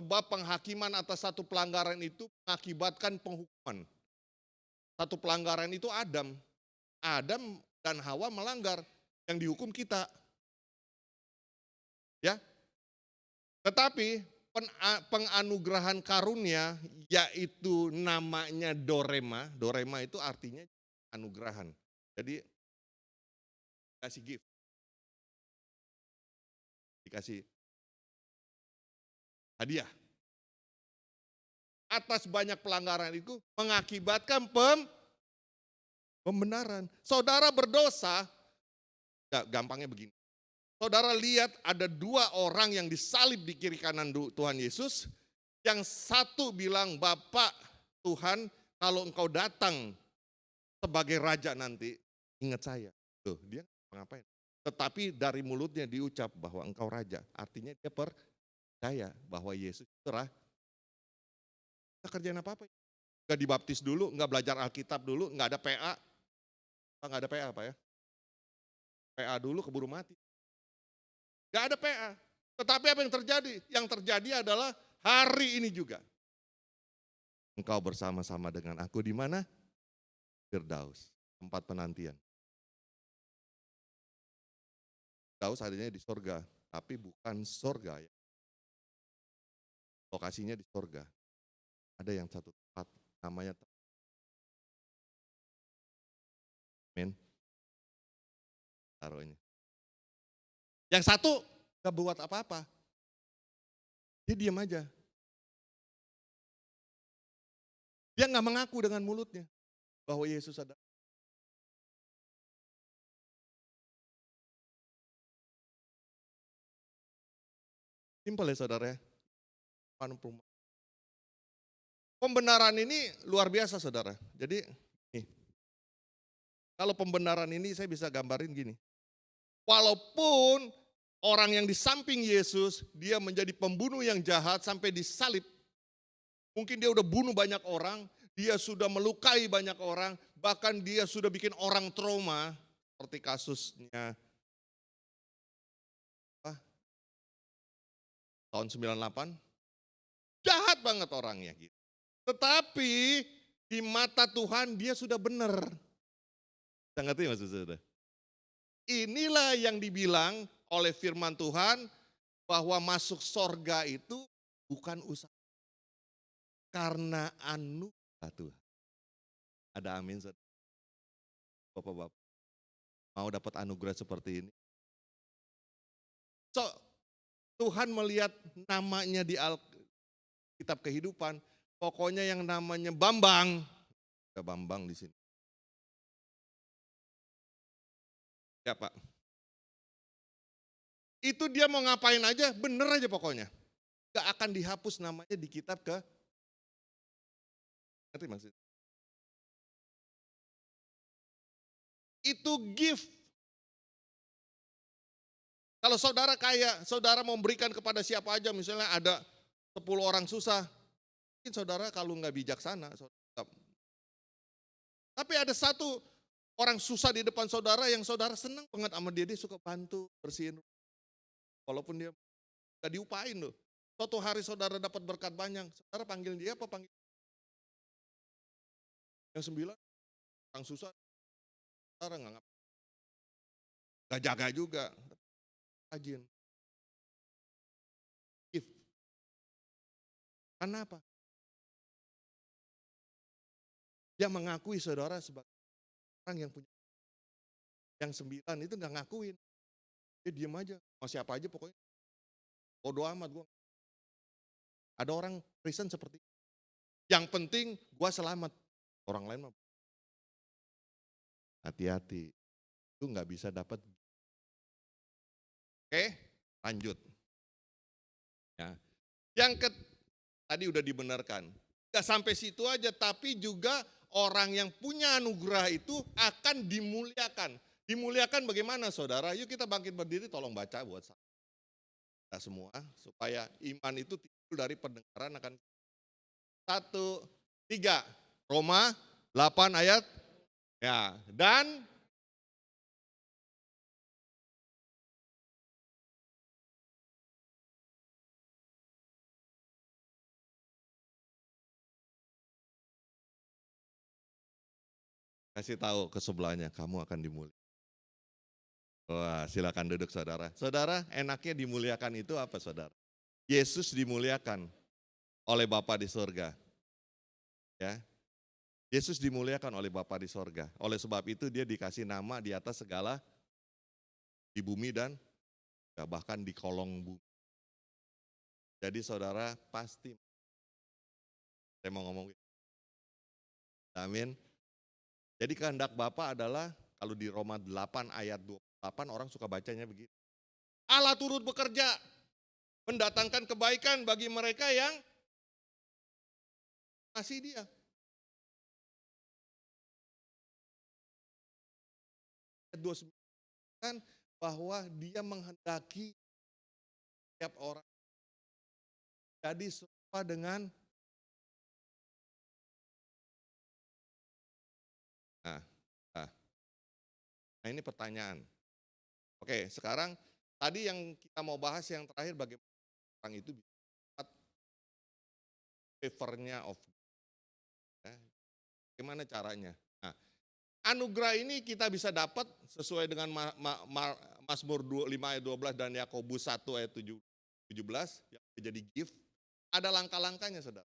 Sebab penghakiman atas satu pelanggaran itu mengakibatkan penghukuman. Satu pelanggaran itu Adam. Adam dan Hawa melanggar, yang dihukum kita. Ya. Tetapi penganugerahan karunia yaitu namanya dorema. Dorema itu artinya anugerahan. Jadi dikasih gift. Dikasih hadiah. Atas banyak pelanggaran itu mengakibatkan pembenaran. Saudara berdosa, gampangnya begini. Saudara lihat ada 2 orang yang disalib di kiri kanan Tuhan Yesus. Yang satu bilang, Bapak Tuhan, kalau engkau datang sebagai raja nanti, ingat saya. Tuh, dia ngapain? Tetapi dari mulutnya diucap bahwa engkau raja. Artinya dia percaya bahwa Yesus itu nggak kerjain apa-apa. Nggak dibaptis dulu, nggak belajar Alkitab dulu, nggak ada PA. Nggak ada PA apa ya? PA dulu keburu mati. Nggak ada PA. Tetapi apa yang terjadi? Yang terjadi adalah hari ini juga. Engkau bersama-sama dengan aku di mana? Firdaus, tempat penantian. Firdaus adanya di sorga, tapi bukan sorga ya. Lokasinya di sorga. Ada yang satu tempat, namanya amin. Taruhnya. Yang satu gak buat apa-apa. Dia diam aja. Dia gak mengaku dengan mulutnya bahwa Yesus ada. Simpel ya saudara ya. Pembenaran ini luar biasa saudara. Jadi nih, kalau pembenaran ini saya bisa gambarin gini. Walaupun orang yang di samping Yesus, dia menjadi pembunuh yang jahat sampai disalib. Mungkin dia udah bunuh banyak orang, dia sudah melukai banyak orang, bahkan dia sudah bikin orang trauma. Seperti kasusnya tahun 98. Jahat banget orangnya gitu. Tetapi di mata Tuhan dia sudah benar. Saya ngerti maksud saudara? Inilah yang dibilang oleh firman Tuhan bahwa masuk sorga itu bukan usaha. Karena anugerah Tuhan. Ada amin saudara? Bapak-bapak mau dapat anugerah seperti ini? So, Tuhan melihat namanya di Alkitab kehidupan, pokoknya yang namanya Bambang, ada Bambang di sini. Ya Pak. Itu dia mau ngapain aja, bener aja pokoknya. Gak akan dihapus namanya di kitab ngerti maksudnya? Itu gift. Kalau saudara kaya, saudara mau berikan kepada siapa aja, misalnya ada 10 orang susah, mungkin saudara kalau nggak bijaksana. Tapi ada satu orang susah di depan saudara yang saudara senang banget sama dia suka bantu, bersihin. Walaupun dia nggak diupain loh. Suatu hari saudara dapat berkat banyak, saudara panggil dia apa panggil? Yang 9, orang susah, saudara nggak jaga juga. Rajin. Gift. Karena apa? Dia mengakui saudara sebagai orang yang punya. Yang 9 itu nggak ngakuin. Dia diem aja, mau siapa aja pokoknya. Bodo amat gue. Ada orang Kristen seperti itu. Yang penting gue selamat. Orang lain mah hati-hati. Itu nggak bisa dapat. Oke, lanjut. Ya. Tadi udah dibenarkan. Gak sampai situ aja, tapi juga orang yang punya anugerah itu akan dimuliakan. Dimuliakan bagaimana saudara? Yuk kita bangkit berdiri, tolong baca buat kita semua. Supaya iman itu timbul dari pendengaran akan. 1, 3, Roma 8 ayat. Ya, dan kasih tahu ke sebelahnya, kamu akan dimuliakan. Wah, silakan duduk saudara. Saudara, enaknya dimuliakan itu apa saudara? Yesus dimuliakan oleh Bapa di surga. Ya. Yesus dimuliakan oleh Bapa di surga. Oleh sebab itu dia dikasih nama di atas segala di bumi dan bahkan di kolong bumi. Jadi saudara pasti, saya mau ngomong, amin. Jadi kehendak Bapa adalah, kalau di Roma 8 ayat 28 orang suka bacanya begini. Allah turut bekerja, mendatangkan kebaikan bagi mereka yang kasih dia. Ayat 29 bahwa dia menghendaki setiap orang jadi serupa dengan. Nah ini pertanyaan. Oke, sekarang tadi yang kita mau bahas yang terakhir, bagaimana orang itu bisa dapat favornya of God. Ya. Bagaimana caranya? Nah, anugerah ini kita bisa dapat sesuai dengan Mazmur 5 ayat 12 dan Yakobus 1 ayat 17 yang menjadi gift. Ada langkah-langkahnya saudara.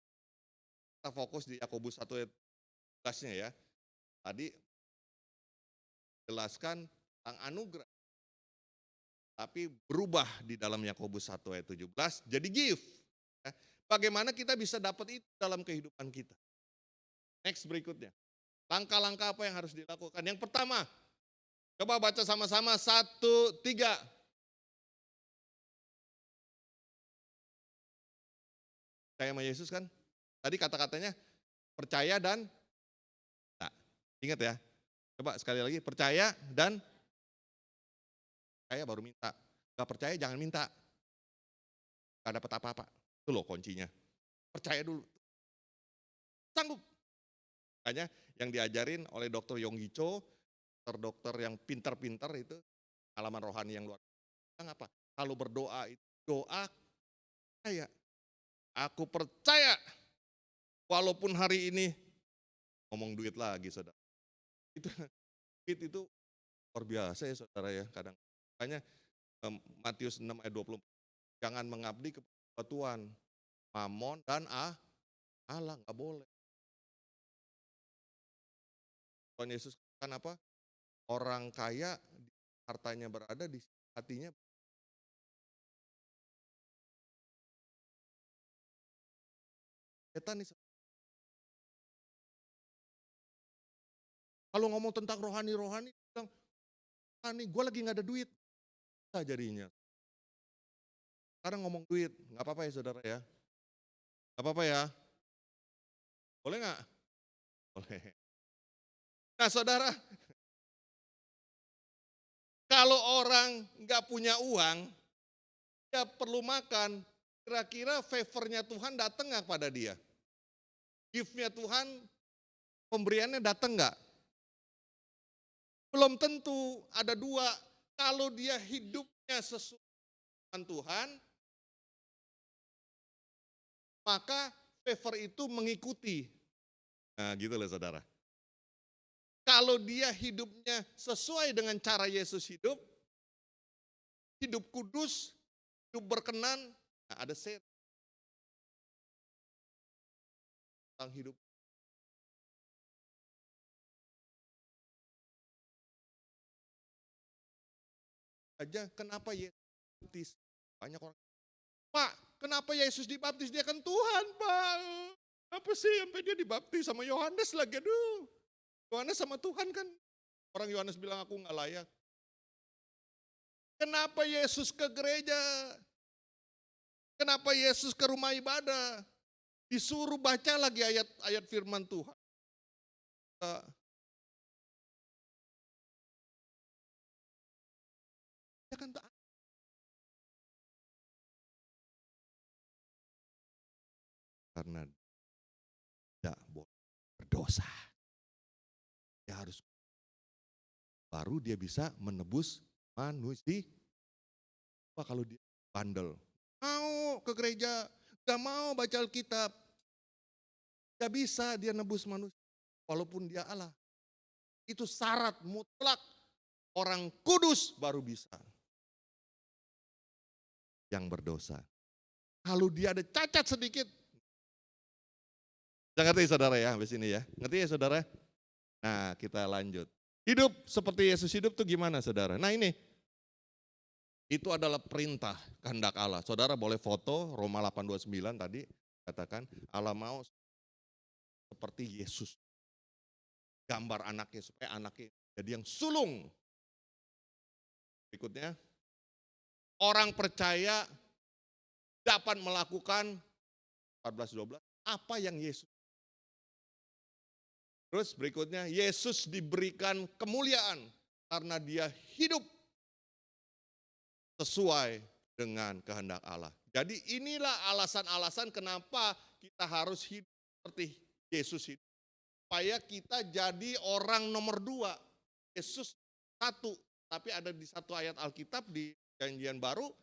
Kita fokus di Yakobus 1 ayat 12-nya ya. Tadi jelaskan tentang anugerah. Tapi berubah di dalam Yakobus 1 ayat 17 jadi gift. Bagaimana kita bisa dapat itu dalam kehidupan kita? Next berikutnya. Langkah-langkah apa yang harus dilakukan? Yang pertama, coba baca sama-sama 1, 3. Percaya sama Yesus kan? Tadi kata-katanya percaya dan nah, ingat ya. Coba sekali lagi, percaya dan percaya baru minta. Gak percaya jangan minta. Gak dapat apa-apa. Itu loh kuncinya. Percaya dulu. Sanggup. Makanya yang diajarin oleh Dr. Yonggi Cho, dokter yang pintar-pintar itu, pengalaman rohani yang luar biasa. Apa? Kalau berdoa itu doa percaya. Aku percaya walaupun hari ini ngomong duit lagi saudara. Duit itu luar biasa ya saudara ya kadang. Makanya Matius 6 ayat 24, jangan mengabdi kepada Tuhan, Mamon dan Allah, nggak boleh. Tuhan Yesus kan apa? Orang kaya hartanya berada di hatinya. Setan nih. Kalau ngomong tentang rohani, bilang, gue lagi nggak ada duit. Bisa jadinya. Sekarang ngomong duit, nggak apa-apa ya saudara ya. Nggak apa-apa ya. Boleh nggak? Boleh. Nah saudara, kalau orang nggak punya uang, dia perlu makan, kira-kira favornya Tuhan datang nggak pada dia? Gift-nya Tuhan, pemberiannya datang nggak? Belum tentu, ada dua. Kalau dia hidupnya sesuai dengan Tuhan, maka favor itu mengikuti. Nah gitu loh saudara. Kalau dia hidupnya sesuai dengan cara Yesus hidup, hidup kudus, hidup berkenan, nah ada tentang hidup. Aja kenapa Yesus dibaptis? Banyak orang, Pak, kenapa Yesus dibaptis? Dia kan Tuhan, Pak. Apa sih sampai dia dibaptis sama Yohanes lagi? Aduh, Yohanes sama Tuhan kan. Orang Yohanes bilang aku nggak layak. Kenapa Yesus ke gereja? Kenapa Yesus ke rumah ibadah? Disuruh baca lagi ayat-ayat firman Tuhan. Dia kan karena tidak boleh berdosa. Dia harus baru dia bisa menebus manusia. Apa kalau dia bandel? Mau ke gereja, gak mau baca Alkitab. Gak bisa dia nebus manusia, walaupun dia Allah. Itu syarat mutlak orang kudus baru bisa. Yang berdosa. Kalau dia ada cacat sedikit. Saya ngerti saudara ya, habis ini ya. Ngerti ya saudara? Nah kita lanjut. Hidup seperti Yesus hidup tuh gimana saudara? Nah ini, itu adalah perintah kehendak Allah. Saudara boleh foto Roma 8:29 tadi katakan Allah mau seperti Yesus. Gambar anaknya supaya anaknya jadi yang sulung. Berikutnya, orang percaya dapat melakukan 14:12 apa yang Yesus. Terus berikutnya, Yesus diberikan kemuliaan karena dia hidup sesuai dengan kehendak Allah. Jadi inilah alasan-alasan kenapa kita harus hidup seperti Yesus hidup. Supaya kita jadi orang nomor 2. Yesus 1, tapi ada di satu ayat Alkitab di Perjanjian Baru,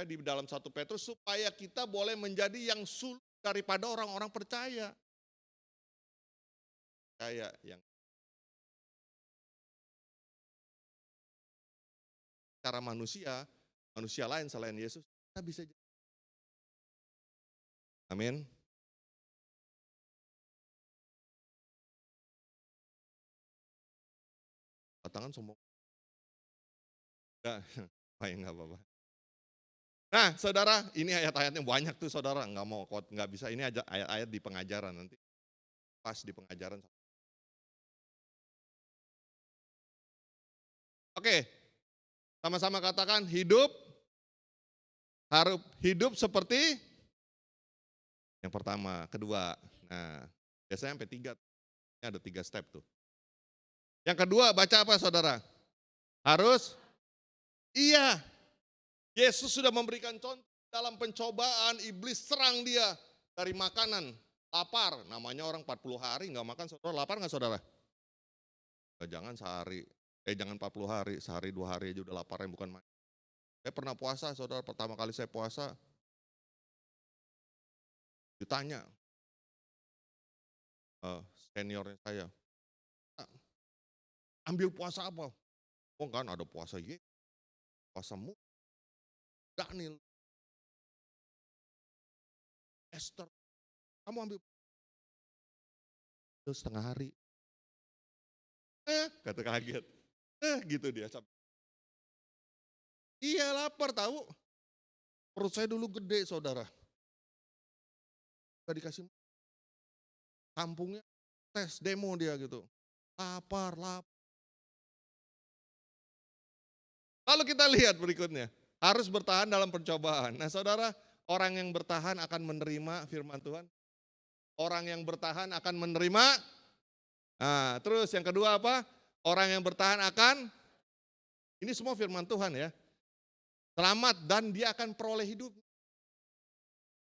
ya, di dalam 1 Petrus, supaya kita boleh menjadi yang sulung daripada orang-orang percaya. Kayak yang cara manusia lain selain Yesus, kita bisa jadi. Amin. Tangan sombong. Enggak apa-apa. Nah saudara, ini ayat-ayatnya banyak tuh saudara, nggak bisa, ini aja ayat-ayat di pengajaran nanti. Pas di pengajaran. Oke, sama-sama katakan harus hidup seperti yang pertama, kedua. Nah, biasanya sampai 3, ini ada 3 step tuh. Yang kedua, baca apa saudara? Harus, iya. Yesus sudah memberikan contoh dalam pencobaan, iblis serang dia dari makanan, lapar. Namanya orang 40 hari nggak makan, saudara lapar nggak saudara? Jangan sehari, jangan 40 hari, sehari 2 hari aja udah laparnya bukan main. Saya pernah puasa saudara, pertama kali saya puasa, ditanya seniornya saya, ambil puasa apa? Oh kan ada puasa puasamu, Daniel, Esther, kamu ambil setengah hari. Kata kaget, gitu dia. Iya lapar tahu, perut saya dulu gede saudara. Gak dikasih, kampungnya tes demo dia gitu. Lapar. Lalu kita lihat berikutnya. Harus bertahan dalam pencobaan. Nah saudara, orang yang bertahan akan menerima firman Tuhan. Orang yang bertahan akan menerima. Nah, terus yang kedua apa? Orang yang bertahan akan, ini semua firman Tuhan ya. Selamat dan dia akan peroleh hidup.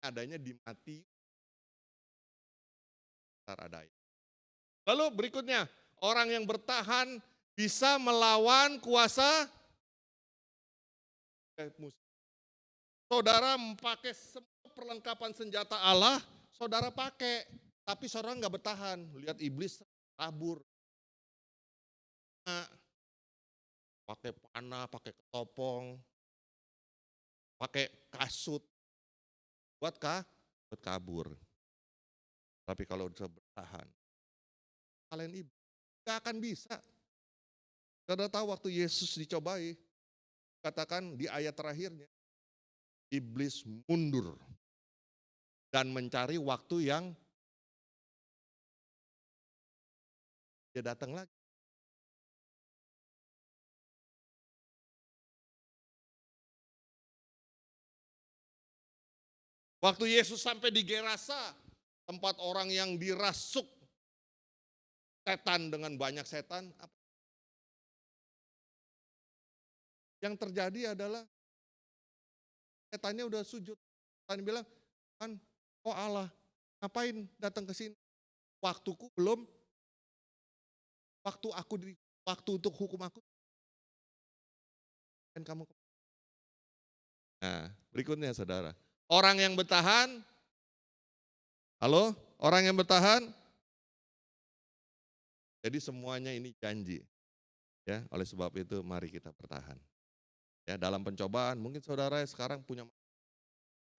Adanya di Matius. Lalu berikutnya, orang yang bertahan bisa melawan kuasa musuh. Saudara memakai semua perlengkapan senjata Allah, saudara pakai. Tapi saudara nggak bertahan. Lihat iblis kabur. Nah, pakai panah, pakai ketopong, pakai kasut. Buat kabur. Tapi kalau bisa bertahan, kalian iblis nggak akan bisa. Saudara tahu waktu Yesus dicobai, katakan di ayat terakhirnya, iblis mundur dan mencari waktu yang dia datang lagi. Waktu Yesus sampai di Gerasa, tempat orang yang dirasuk setan dengan banyak setan, yang terjadi adalah setannya udah sujud. Setan bilang, kan, oh Allah, ngapain datang ke sini? Waktuku belum, waktu untuk hukum aku. Dan kamu. Nah, berikutnya saudara. Orang yang bertahan, halo, orang yang bertahan, jadi semuanya ini janji. Ya, oleh sebab itu mari kita bertahan. Ya, dalam pencobaan, mungkin saudara sekarang punya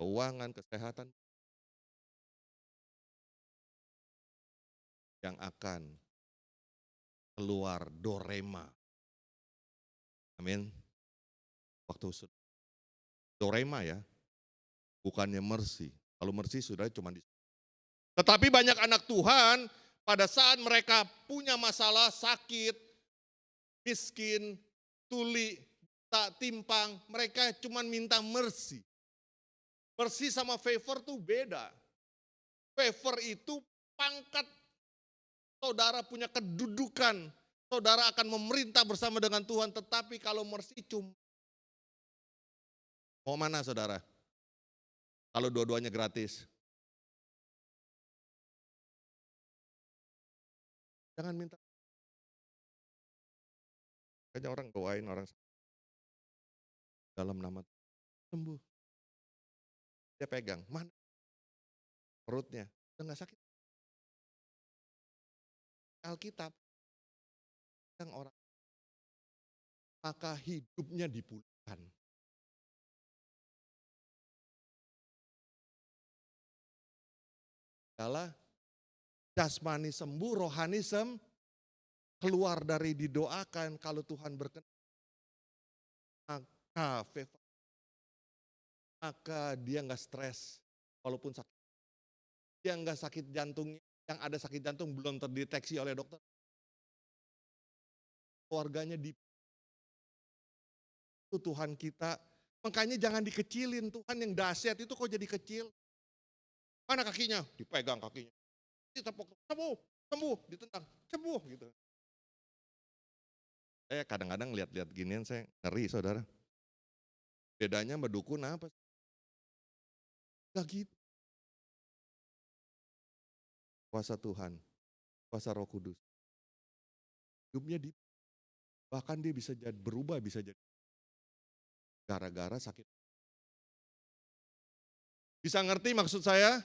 keuangan, kesehatan yang akan keluar dorema. Amin. Waktu dorema ya, bukannya mercy. Kalau mercy sudah cuma di. Tetapi banyak anak Tuhan pada saat mereka punya masalah sakit, miskin, tuli, tak timpang, mereka cuma minta mercy. Mercy sama favor tuh beda. Favor itu pangkat, saudara punya kedudukan, saudara akan memerintah bersama dengan Tuhan, tetapi kalau mercy cuma. Mau mana saudara? Kalau dua-duanya gratis. Jangan minta. Kayaknya orang doain orang dalam nama sembuh. Dia pegang, mana? Perutnya, udah gak sakit. Alkitab, yang orang, maka hidupnya dipulihkan. Adalah jasmani sembuh, rohani keluar dari didoakan. Kalau Tuhan berkenan, maka dia nggak stres walaupun sakit. Dia nggak sakit jantungnya, yang ada sakit jantung belum terdeteksi oleh dokter. Keluarganya itu Tuhan kita, makanya jangan dikecilin. Tuhan yang dahsyat itu kok jadi kecil. Mana kakinya? Dipegang kakinya. Ditepuk, sembuh, ditendang, sembuh gitu. Saya kadang-kadang lihat-lihat ginian saya ngeri saudara. Bedanya sama dukun apa? Gak gitu. Kuasa Tuhan, kuasa Roh Kudus. Hidupnya bahkan dia bisa jadi berubah, bisa jadi gara-gara sakit. Bisa ngerti maksud saya?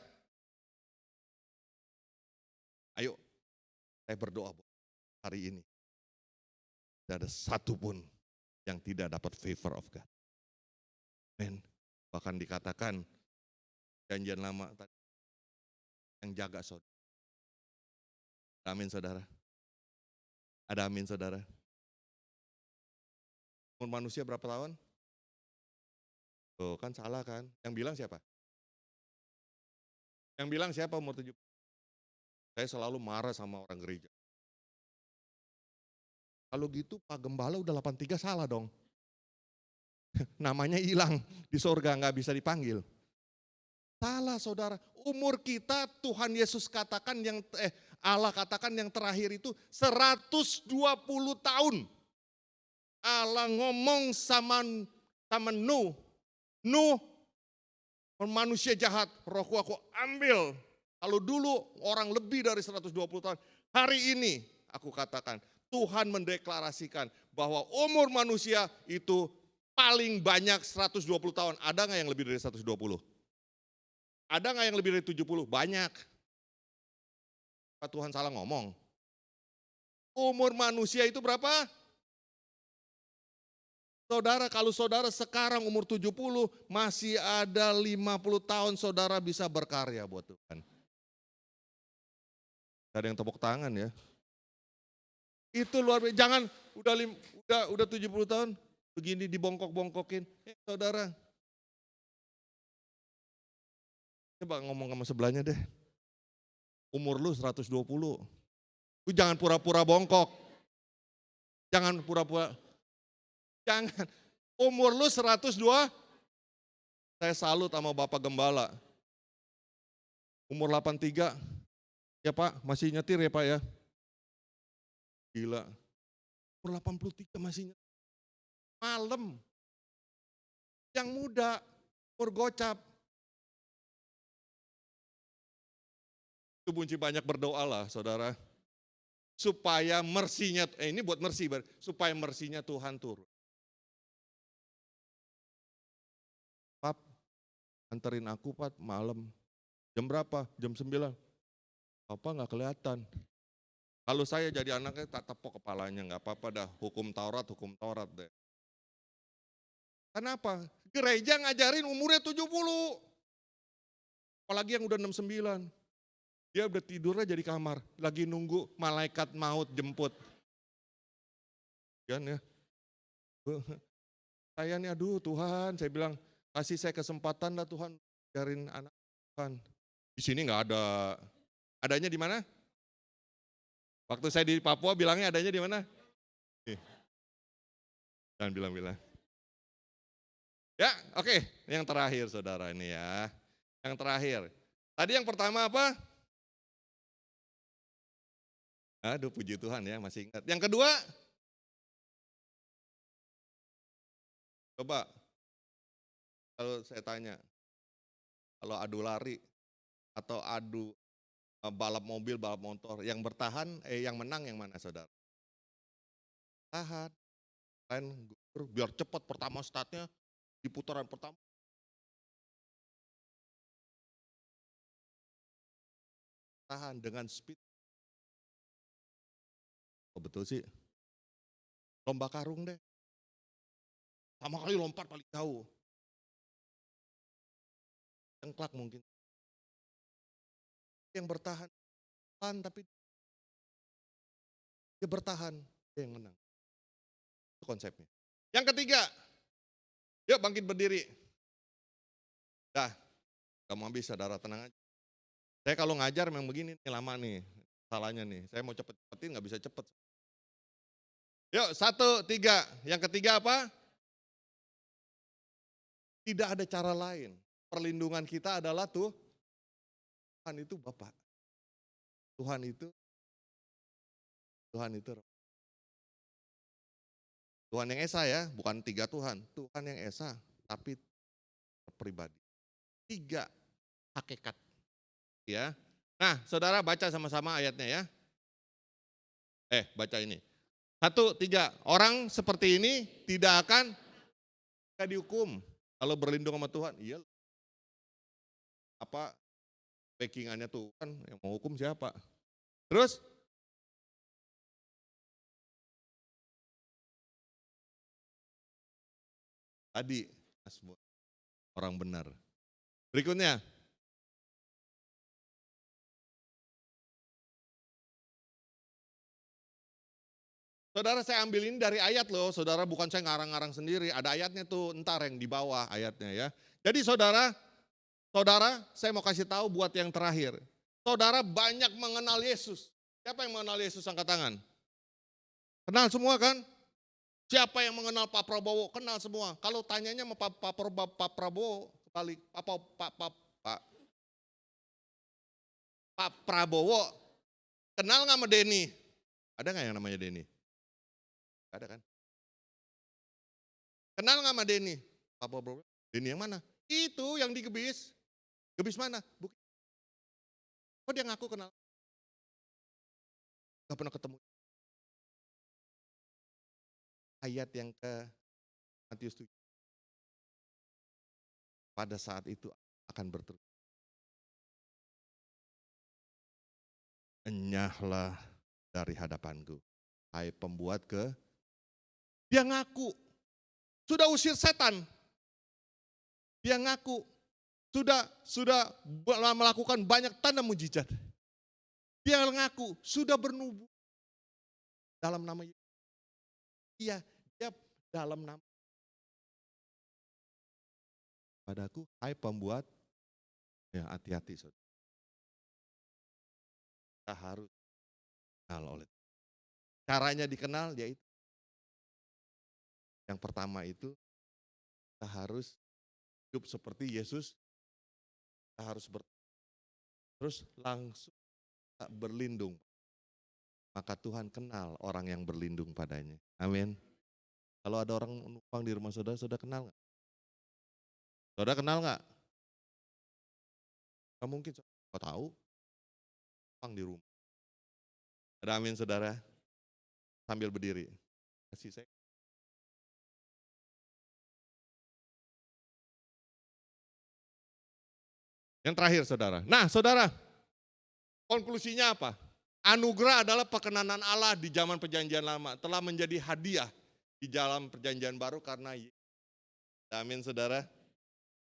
Ayo, saya berdoa hari ini. Tidak ada satupun yang tidak dapat favor of God. Amen. Bahkan dikatakan janjian lama tadi yang jaga saudara. Amin saudara. Ada amin saudara. Umur manusia berapa tahun? Tuh kan salah kan. Yang bilang siapa? Yang bilang siapa umur 70? Saya selalu marah sama orang gereja. Kalau gitu Pak Gembala udah 83 salah dong. namanya hilang di sorga, nggak bisa dipanggil. Salah saudara, umur kita Tuhan Yesus katakan Allah katakan yang terakhir itu 120 tahun. Allah ngomong sama Nuh, manusia jahat, rohku aku ambil. Kalau dulu orang lebih dari 120 tahun, hari ini aku katakan Tuhan mendeklarasikan bahwa umur manusia itu paling banyak 120 tahun. Ada nggak yang lebih dari 120? Ada nggak yang lebih dari 70? Banyak. Apa Tuhan salah ngomong? Umur manusia itu berapa? Saudara, kalau saudara sekarang umur 70, masih ada 50 tahun saudara bisa berkarya buat Tuhan. Gak ada yang tepuk tangan ya. Itu luar biasa. Jangan udah 70 tahun begini dibongkok-bongkokin. Saudara, coba ngomong sama sebelahnya deh. Umur lu 120. Lu jangan pura-pura bongkok. Jangan pura-pura. Jangan. Umur lu 102. Saya salut sama Bapak Gembala. Umur 83. Ya Pak, masih nyetir ya Pak ya. Gila. Umur 83 masih nyetir. Malam. Yang muda, umur gocap. Itu bunyi banyak berdoa lah saudara. Supaya mersinya, ini buat mersi, supaya mersinya Tuhan turun. Pap, anterin aku Pak malam. Jam berapa? Jam 9. Papa nggak kelihatan. Kalau saya jadi anaknya tak tepok kepalanya, nggak apa-apa dah, hukum Taurat deh. Kenapa? Gereja ngajarin umurnya 70. Apalagi yang udah 69. Dia udah tidurnya jadi kamar, lagi nunggu malaikat maut jemput. Kan ya. Saya nih aduh Tuhan, saya bilang kasih saya kesempatan lah Tuhan, ngajarin anak Tuhan. Di sini nggak ada. Adanya di mana? Waktu saya di Papua bilangnya adanya di mana? Jangan bilang-bilang. Ya, oke. Yang terakhir saudara ini ya. Yang terakhir. Tadi yang pertama apa? Aduh puji Tuhan ya masih ingat. Yang kedua? Coba. Kalau saya tanya. Kalau adu lari atau adu balap mobil, balap motor, yang bertahan, yang menang yang mana saudara? Tahan. Lain biar cepat pertama startnya di putaran pertama. Tahan dengan speed. Oh betul sih. Lomba karung deh. Sama kali lompat paling jauh. Cengklak mungkin. Yang bertahan, tapi dia bertahan, dia yang menang. Itu konsepnya. Yang ketiga, yuk bangkit berdiri. Dah, gak mau habis saudara, tenang aja. Saya kalau ngajar memang begini nih lama nih, salahnya nih. Saya mau cepet-cepetin gak bisa cepet. Yuk 1, 3. Yang ketiga apa? Tidak ada cara lain. Perlindungan kita adalah Tuhan itu Bapak. Tuhan itu Tuhan yang Esa ya, bukan 3 Tuhan. Tuhan yang Esa, tapi pribadi. 3 hakikat. Ya. Nah, saudara baca sama-sama ayatnya ya. Baca ini. 1, 3. Orang seperti ini tidak akan dihukum. Kalau berlindung sama Tuhan, iya. Apa backingannya Tuhan yang mau hukum siapa? Terus? Tadi, orang benar. Berikutnya. Saudara saya ambil ini dari ayat loh, saudara bukan saya ngarang-ngarang sendiri, ada ayatnya tuh entar yang di bawah ayatnya ya. Jadi saudara saya mau kasih tahu buat yang terakhir. Saudara banyak mengenal Yesus. Siapa yang mengenal Yesus angkat tangan? Kenal semua kan? Siapa yang mengenal Pak Prabowo? Kenal semua. Kalau tanyanya sama Pak Prabowo, balik Pak Prabowo, kenal nggak sama Denny? Ada nggak yang namanya Denny? Ada kan? Kenal nggak sama Denny? Pak Prabowo, Denny yang mana? Itu yang digebis. Gebis mana? Bukan. Kok dia ngaku kenal? Gak pernah ketemu. Ayat yang ke Matius 7. Pada saat itu akan berterus. Enyahlah dari hadapanku. Hai pembuat dia ngaku. Sudah usir setan. Dia ngaku. Sudah melakukan banyak tanda mujizat. Dia ngaku sudah bernubuat dalam nama Yesus. Iya, dia dalam nama. Padaku, hai pembuat, ya hati-hati saudara. Kita harus dikenal oleh. Caranya dikenal yaitu yang pertama itu kita harus hidup seperti Yesus. Kita harus terus langsung berlindung. Maka Tuhan kenal orang yang berlindung padanya. Amin. Kalau ada orang numpang di rumah saudara, saudara kenal nggak? Saudara kenal nggak? Nggak mungkin, saudara tahu. Numpang di rumah. Ada amin saudara? Sambil berdiri. Kasih saya. Yang terakhir saudara. Nah saudara, konklusinya apa? Anugerah adalah perkenanan Allah di zaman perjanjian lama. Telah menjadi hadiah di dalam perjanjian baru karena Yesus. Amin saudara.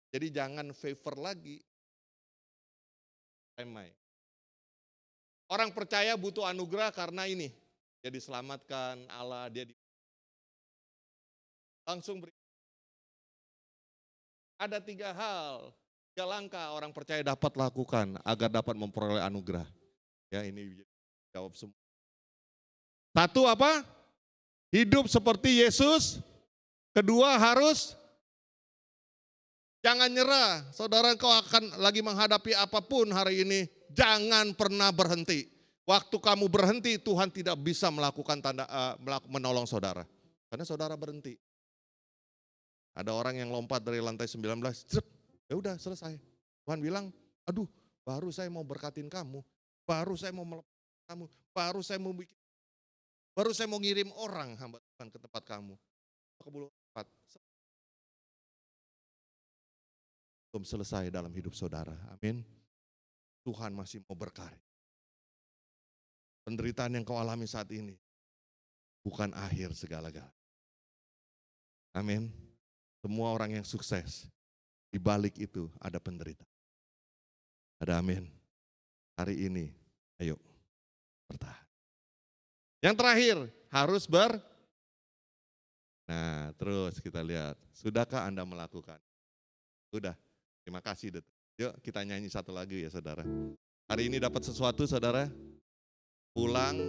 Jadi jangan favor lagi. Orang percaya butuh anugerah karena ini. Dia diselamatkan Allah. Dia langsung beri. Ada 3 hal. 3 langkah orang percaya dapat lakukan agar dapat memperoleh anugerah. Ya ini jawab semua. 1 apa? Hidup seperti Yesus. 2 harus jangan nyerah. Saudara kau akan lagi menghadapi apapun hari ini. Jangan pernah berhenti. Waktu kamu berhenti Tuhan tidak bisa melakukan menolong saudara. Karena saudara berhenti. Ada orang yang lompat dari lantai 19. Ya udah selesai. Tuhan bilang, aduh baru saya mau berkatin kamu. Baru saya mau melepas kamu, baru saya mau ngirim orang hamba Tuhan ke tempat kamu. Belum selesai dalam hidup saudara, amin. Tuhan masih mau berkarya. Penderitaan yang kau alami saat ini bukan akhir segala-galanya. Amin. Semua orang yang sukses, di balik itu ada penderitaan. Ada amin. Hari ini, ayo bertahan. Yang terakhir, harus Nah, terus kita lihat. Sudahkah Anda melakukan? Sudah, terima kasih. Yuk kita nyanyi satu lagu ya saudara. Hari ini dapat sesuatu saudara. Pulang,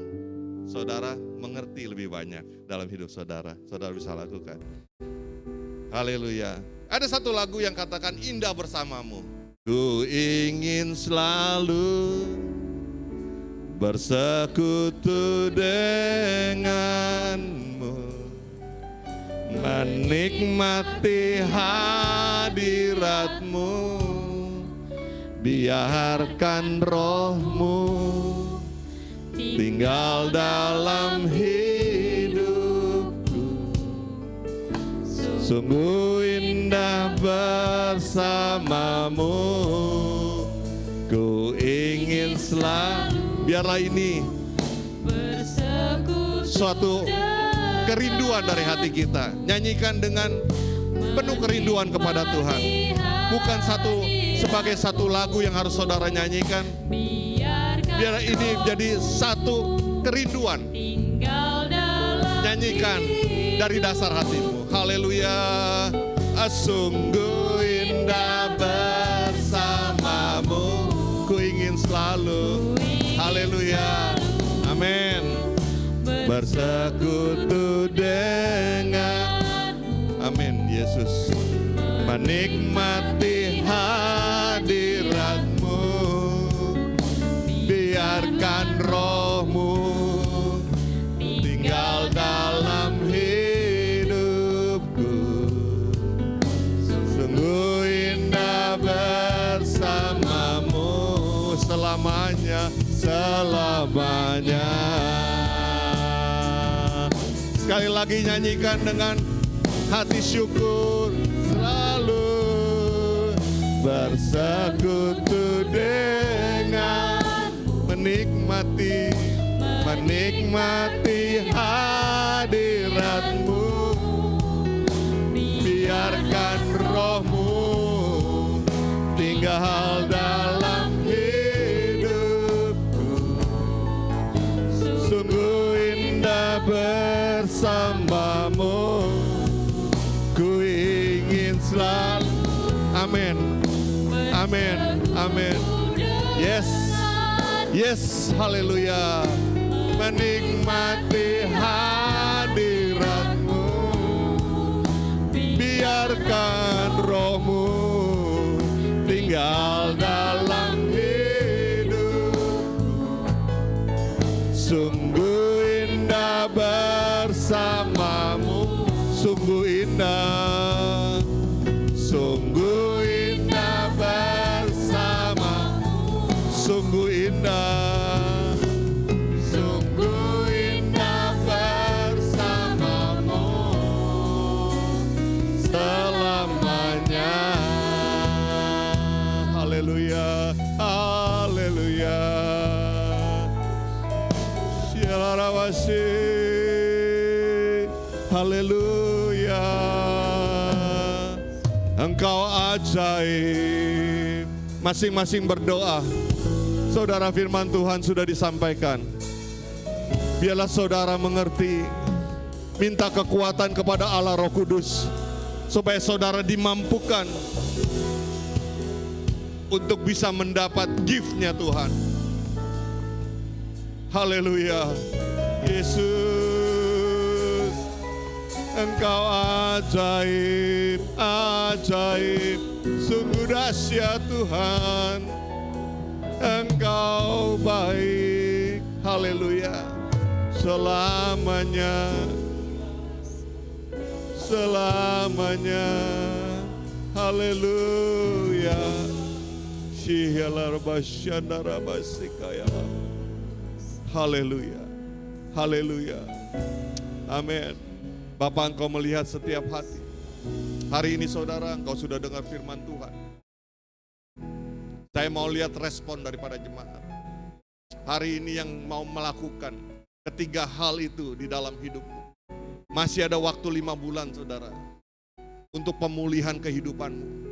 saudara mengerti lebih banyak dalam hidup saudara. Saudara bisa lakukan. Haleluya. Ada satu lagu yang katakan indah bersamamu. Ku ingin selalu bersekutu denganmu, menikmati hadiratmu, biarkan rohmu tinggal dalam hidupku. Sungguh indah bersamamu. Ku ingin selalu. Biarlah ini suatu kerinduan dari hati kita. Nyanyikan dengan penuh kerinduan kepada Tuhan. Bukan sebagai satu lagu yang harus saudara nyanyikan. Biar ini jadi satu kerinduan. Nyanyikan dari dasar hatimu. Haleluya. Sungguh indah bersamamu. Ku ingin selalu. Haleluya. Amin. Bersekutu dengan Amin, Yesus. Menikmati hadirat-Mu, biarkan Roh-Mu tinggal dalam hidupku. Sungguh indah bersamamu selamanya, selamanya. Sekali lagi nyanyikan dengan hati syukur, selalu bersekutu dengan menikmati hadirat-Mu, biarkan Roh-Mu tinggal dalam hidupku. Sungguh indah bersamamu, ku ingin selalu. Amin, amin, amin. Yes, yes, haleluya. Menikmati hadirat-Mu, biarkan Roh-Mu tinggal dalam hidupku. Sungguh indah bersamamu, sungguh indah, sungguh indah bersamamu, sungguh indah, sungguh indah bersamamu selamanya. Haleluya, haleluya. Syiarawasi, haleluya. Engkau ajaib. Masing-masing berdoa. Saudara, firman Tuhan sudah disampaikan. Biarlah saudara mengerti. Minta kekuatan kepada Allah Roh Kudus, supaya saudara dimampukan untuk bisa mendapat gift-nya Tuhan. Haleluya. Yesus, Engkau ajaib, ajaib, sungguh dahsyat Tuhan. Engkau baik, haleluya, selamanya, selamanya, haleluya. Haleluya, haleluya, amin. Bapak, Engkau melihat setiap hati. Hari ini saudara, Engkau sudah dengar firman Tuhan. Saya mau lihat respon daripada jemaat. Hari ini yang mau melakukan ketiga hal itu di dalam hidupmu. Masih ada waktu 5 bulan saudara, untuk pemulihan kehidupanmu.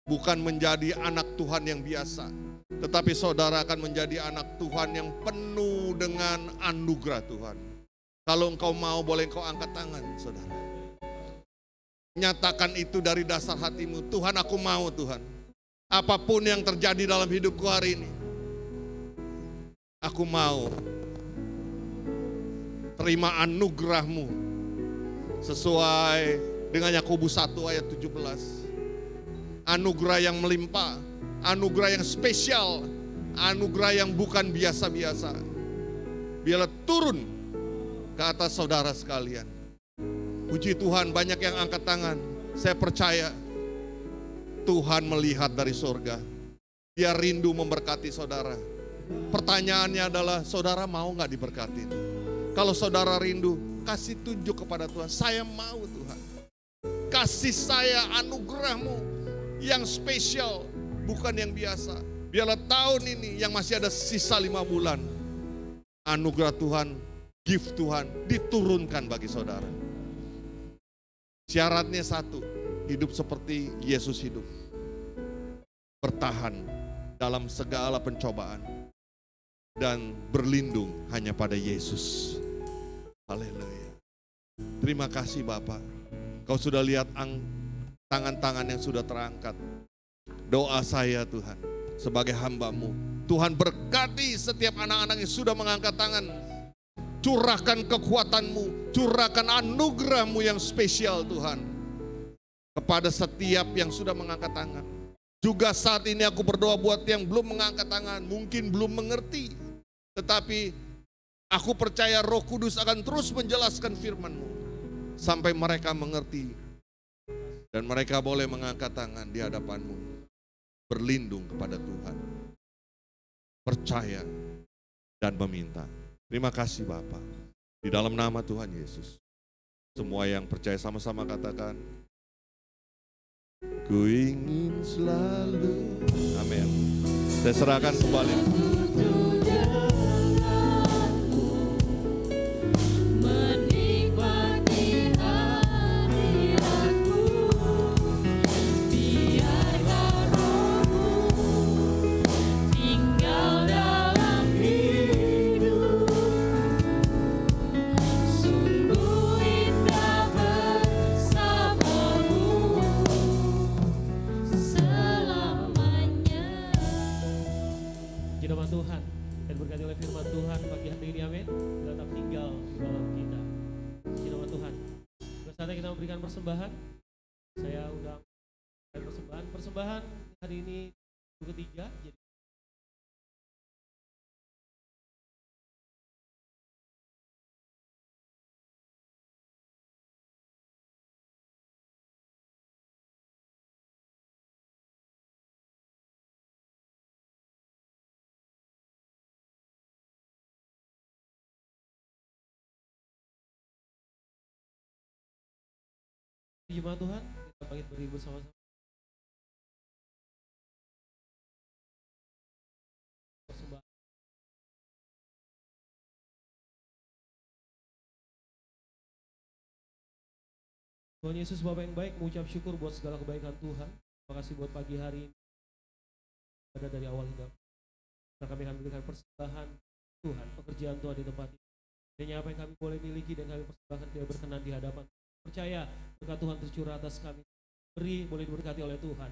Bukan menjadi anak Tuhan yang biasa, tetapi saudara akan menjadi anak Tuhan yang penuh dengan anugerah Tuhan. Kalau engkau mau, boleh engkau angkat tangan saudara. Nyatakan itu dari dasar hatimu. Tuhan, aku mau Tuhan. Apapun yang terjadi dalam hidupku hari ini, aku mau terima anugerah-Mu sesuai dengan Yakobus 1 ayat 17. Anugerah yang melimpah, anugerah yang spesial, anugerah yang bukan biasa-biasa. Biarlah turun ke atas saudara sekalian. Puji Tuhan, banyak yang angkat tangan. Saya percaya Tuhan melihat dari surga. Dia rindu memberkati saudara. Pertanyaannya adalah, saudara mau gak diberkati? Kalau saudara rindu, kasih tunjuk kepada Tuhan. Saya mau Tuhan. Kasih saya anugerah-Mu yang spesial, bukan yang biasa. Biarlah tahun ini yang masih ada sisa 5 bulan, anugerah Tuhan, gift Tuhan diturunkan bagi saudara. Syaratnya satu, hidup seperti Yesus hidup. Bertahan dalam segala pencobaan dan berlindung hanya pada Yesus. Haleluya. Terima kasih Bapak. Kau sudah lihat tangan-tangan yang sudah terangkat. Doa saya Tuhan, sebagai hamba-Mu, Tuhan berkati setiap anak-anak yang sudah mengangkat tangan. Curahkan kekuatan-Mu, curahkan anugerah-Mu yang spesial Tuhan. kepada setiap yang sudah mengangkat tangan. Juga saat ini aku berdoa buat yang belum mengangkat tangan, mungkin belum mengerti. Tetapi aku percaya Roh Kudus akan terus menjelaskan firman-Mu sampai mereka mengerti. Dan mereka boleh mengangkat tangan di hadapan-Mu, berlindung kepada Tuhan, percaya dan meminta. Terima kasih Bapa. Di dalam nama Tuhan Yesus. Semua yang percaya sama-sama katakan, ku ingin selalu. Amin. Saya serahkan kembali. Menikmati hadiratmu, biarlah Roh-Mu tinggal dalam hidupku. Sungguh indah bersamamu selamanya. Puji nama Tuhan dan berkati oleh firman Tuhan pagi hari ini, amin. Tetap tinggal di dalam kita. Puji nama Tuhan. Saatnya kita memberikan persembahan. Saya undang persembahan hari ini ketiga. Jadi puji nama Tuhan, kita bangkit berdiri bersama-sama. Persembahan. Tuhan Yesus Bapa yang baik, mengucap syukur buat segala kebaikan Tuhan. Terima kasih buat pagi hari ini. Ada dari awal hingga akhir. Kami akan berikan persembahan Tuhan, pekerjaan Tuhan di tempat ini. Dan apa yang kami boleh miliki dan kami persembahkan tidak berkenan di hadapan. Percaya berkat Tuhan tercurah atas kami. Beri boleh diberkati oleh Tuhan.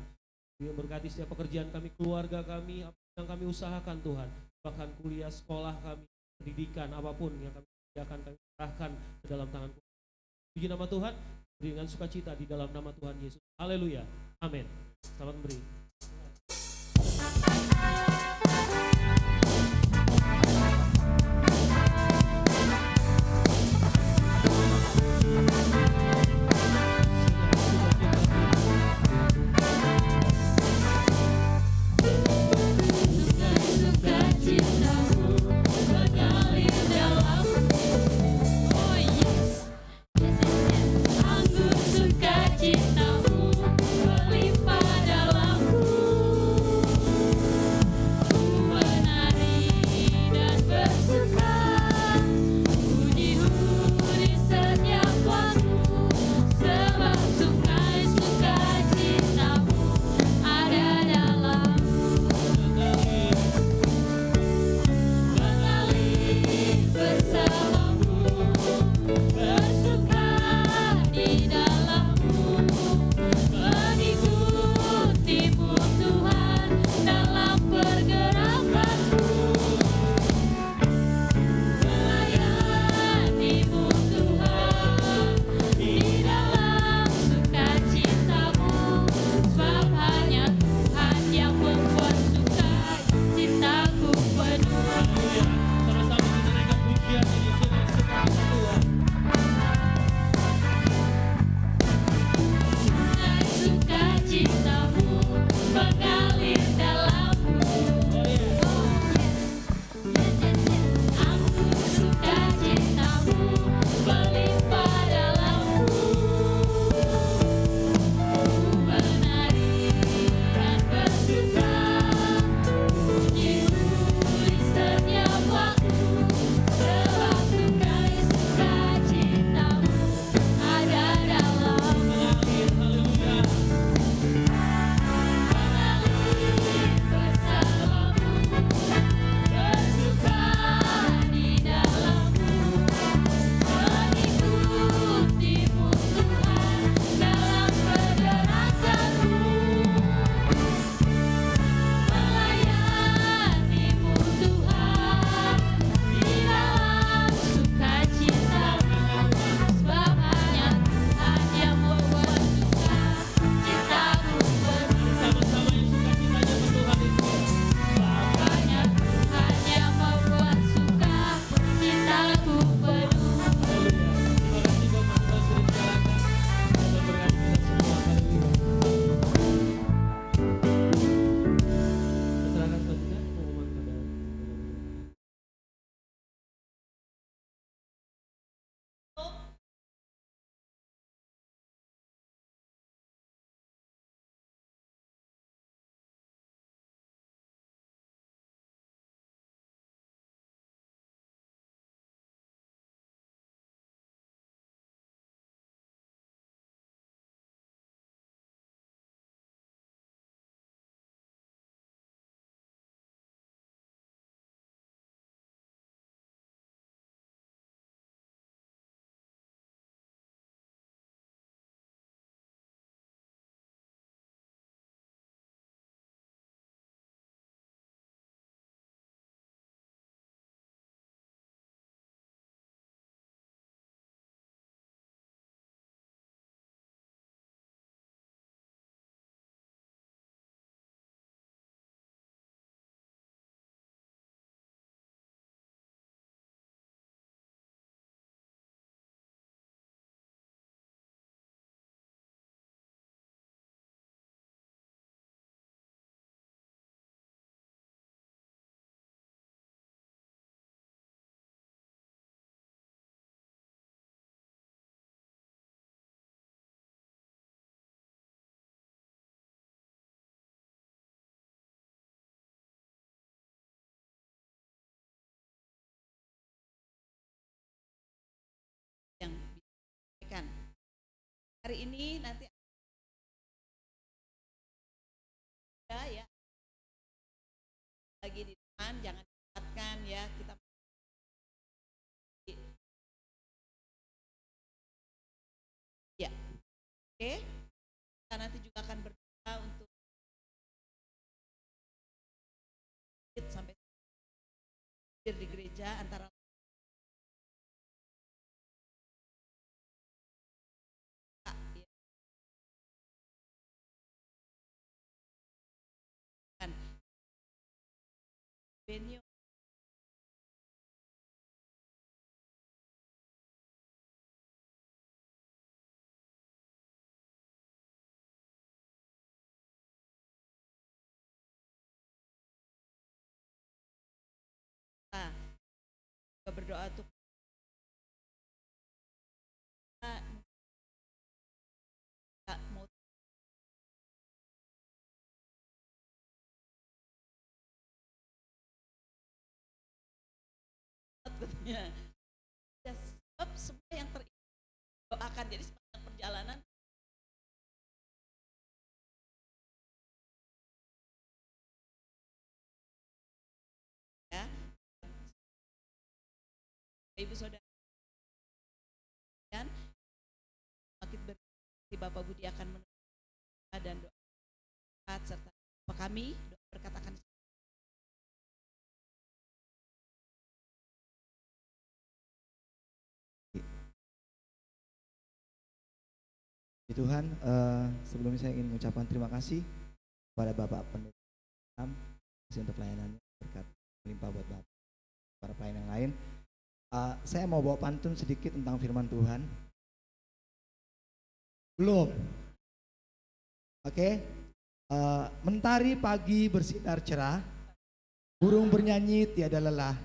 Dia berkati setiap pekerjaan kami, keluarga kami, apa yang kami usahakan Tuhan. Bahkan kuliah, sekolah kami, pendidikan, apapun yang kami kerjakan, kami serahkan ke dalam tangan Tuhan. Puji nama Tuhan, beri dengan sukacita di dalam nama Tuhan Yesus. Haleluya. Amin. Selamat memberi. Sukacitamu mengalir dalamku. Oh yes, yes, yes, yes. Anggur sukacitamu melimpah dalamku. hari ini nanti ya lagi di depan, jangan dapatkan ya, kita ya, oke. Kita nanti juga akan berdoa untuk sampai di gereja antara ya, kan venue kita juga berdoa untuk kita mau katanya. Ya, sebab semua yang doakan, jadi sepanjang perjalanan ya, ibu saudara dan makin berarti Bapak Budi akan menerima dan doa serta Bapak kami doa berkatakan Tuhan, sebelumnya saya ingin mengucapkan terima kasih kepada Bapak Pendeta untuk pelayanannya, berkat melimpah buat Bapak, para pelayan yang lain. Saya mau bawa pantun sedikit tentang firman Tuhan. Belum? Oke. Mentari pagi bersinar cerah, burung bernyanyi tiada lelah.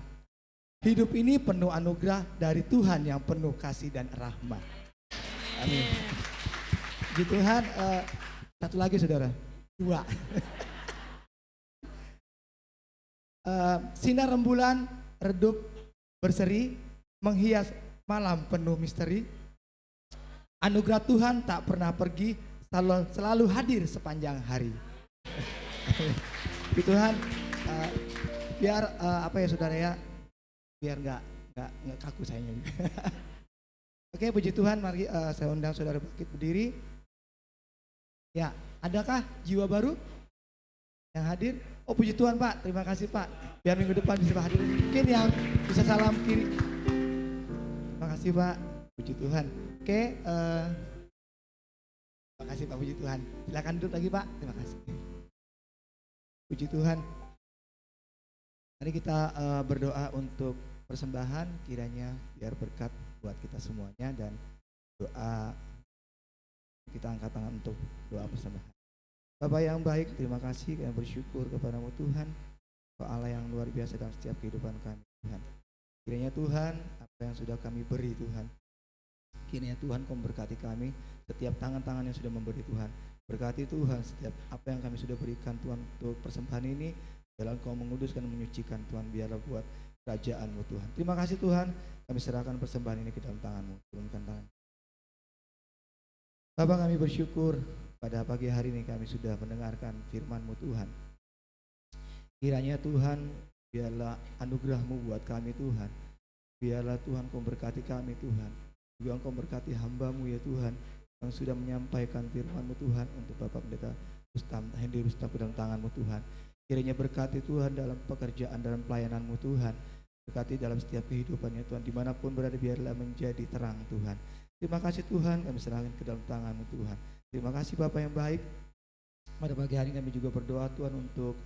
Hidup ini penuh anugerah dari Tuhan yang penuh kasih dan rahmat. Amin. Puji Tuhan, satu lagi saudara, 2. Sinar rembulan redup berseri, menghias malam penuh misteri. Anugerah Tuhan tak pernah pergi, selalu hadir sepanjang hari. Puji Tuhan, biar apa ya saudara ya, biar nggak kaku sayanya. Oke, puji Tuhan, mari saya undang saudara bangkit berdiri. Ya, adakah jiwa baru yang hadir? Oh, puji Tuhan Pak, terima kasih Pak. Biar minggu depan bisa hadir. Mungkin yang bisa salam kiri. Terima kasih Pak, puji Tuhan. Oke, terima kasih Pak, puji Tuhan. Silakan duduk lagi Pak, terima kasih. Puji Tuhan. Mari kita berdoa untuk persembahan, kiranya biar berkat buat kita semuanya, dan doa kita angkat tangan untuk doa persembahan. Bapak yang baik, terima kasih, kami bersyukur kepadamu Tuhan, Kau Allah yang luar biasa dalam setiap kehidupan kami Tuhan. Kiranya Tuhan, apa yang sudah kami beri Tuhan, kiranya Tuhan Kau memberkati kami, setiap tangan-tangan yang sudah memberi Tuhan. Berkati Tuhan setiap apa yang kami sudah berikan Tuhan untuk persembahan ini, biarlah Kau menguduskan dan menyucikan Tuhan, biarlah buat kerajaan-Mu Tuhan. Terima kasih Tuhan, kami serahkan persembahan ini ke dalam tangan-Mu. Turunkan tangan. Bapak, kami bersyukur pada pagi hari ini kami sudah mendengarkan firman-Mu Tuhan. Kiranya Tuhan, biarlah anugerah-Mu buat kami Tuhan. Biarlah Tuhan Kau berkati kami Tuhan. Juga Kau berkati hamba-Mu ya Tuhan, yang sudah menyampaikan firman-Mu Tuhan untuk Bapak Pendeta Rustam, Hendy Rustam ke dalam tangan-Mu Tuhan. Kiranya berkati Tuhan dalam pekerjaan, dalam pelayanan-Mu Tuhan. Berkati dalam setiap kehidupannya Tuhan, dimanapun berada biarlah menjadi terang Tuhan. Terima kasih Tuhan, kami serahkan ke dalam tangan-Mu Tuhan. Terima kasih Bapak yang baik. Pada pagi hari kami juga berdoa Tuhan untuk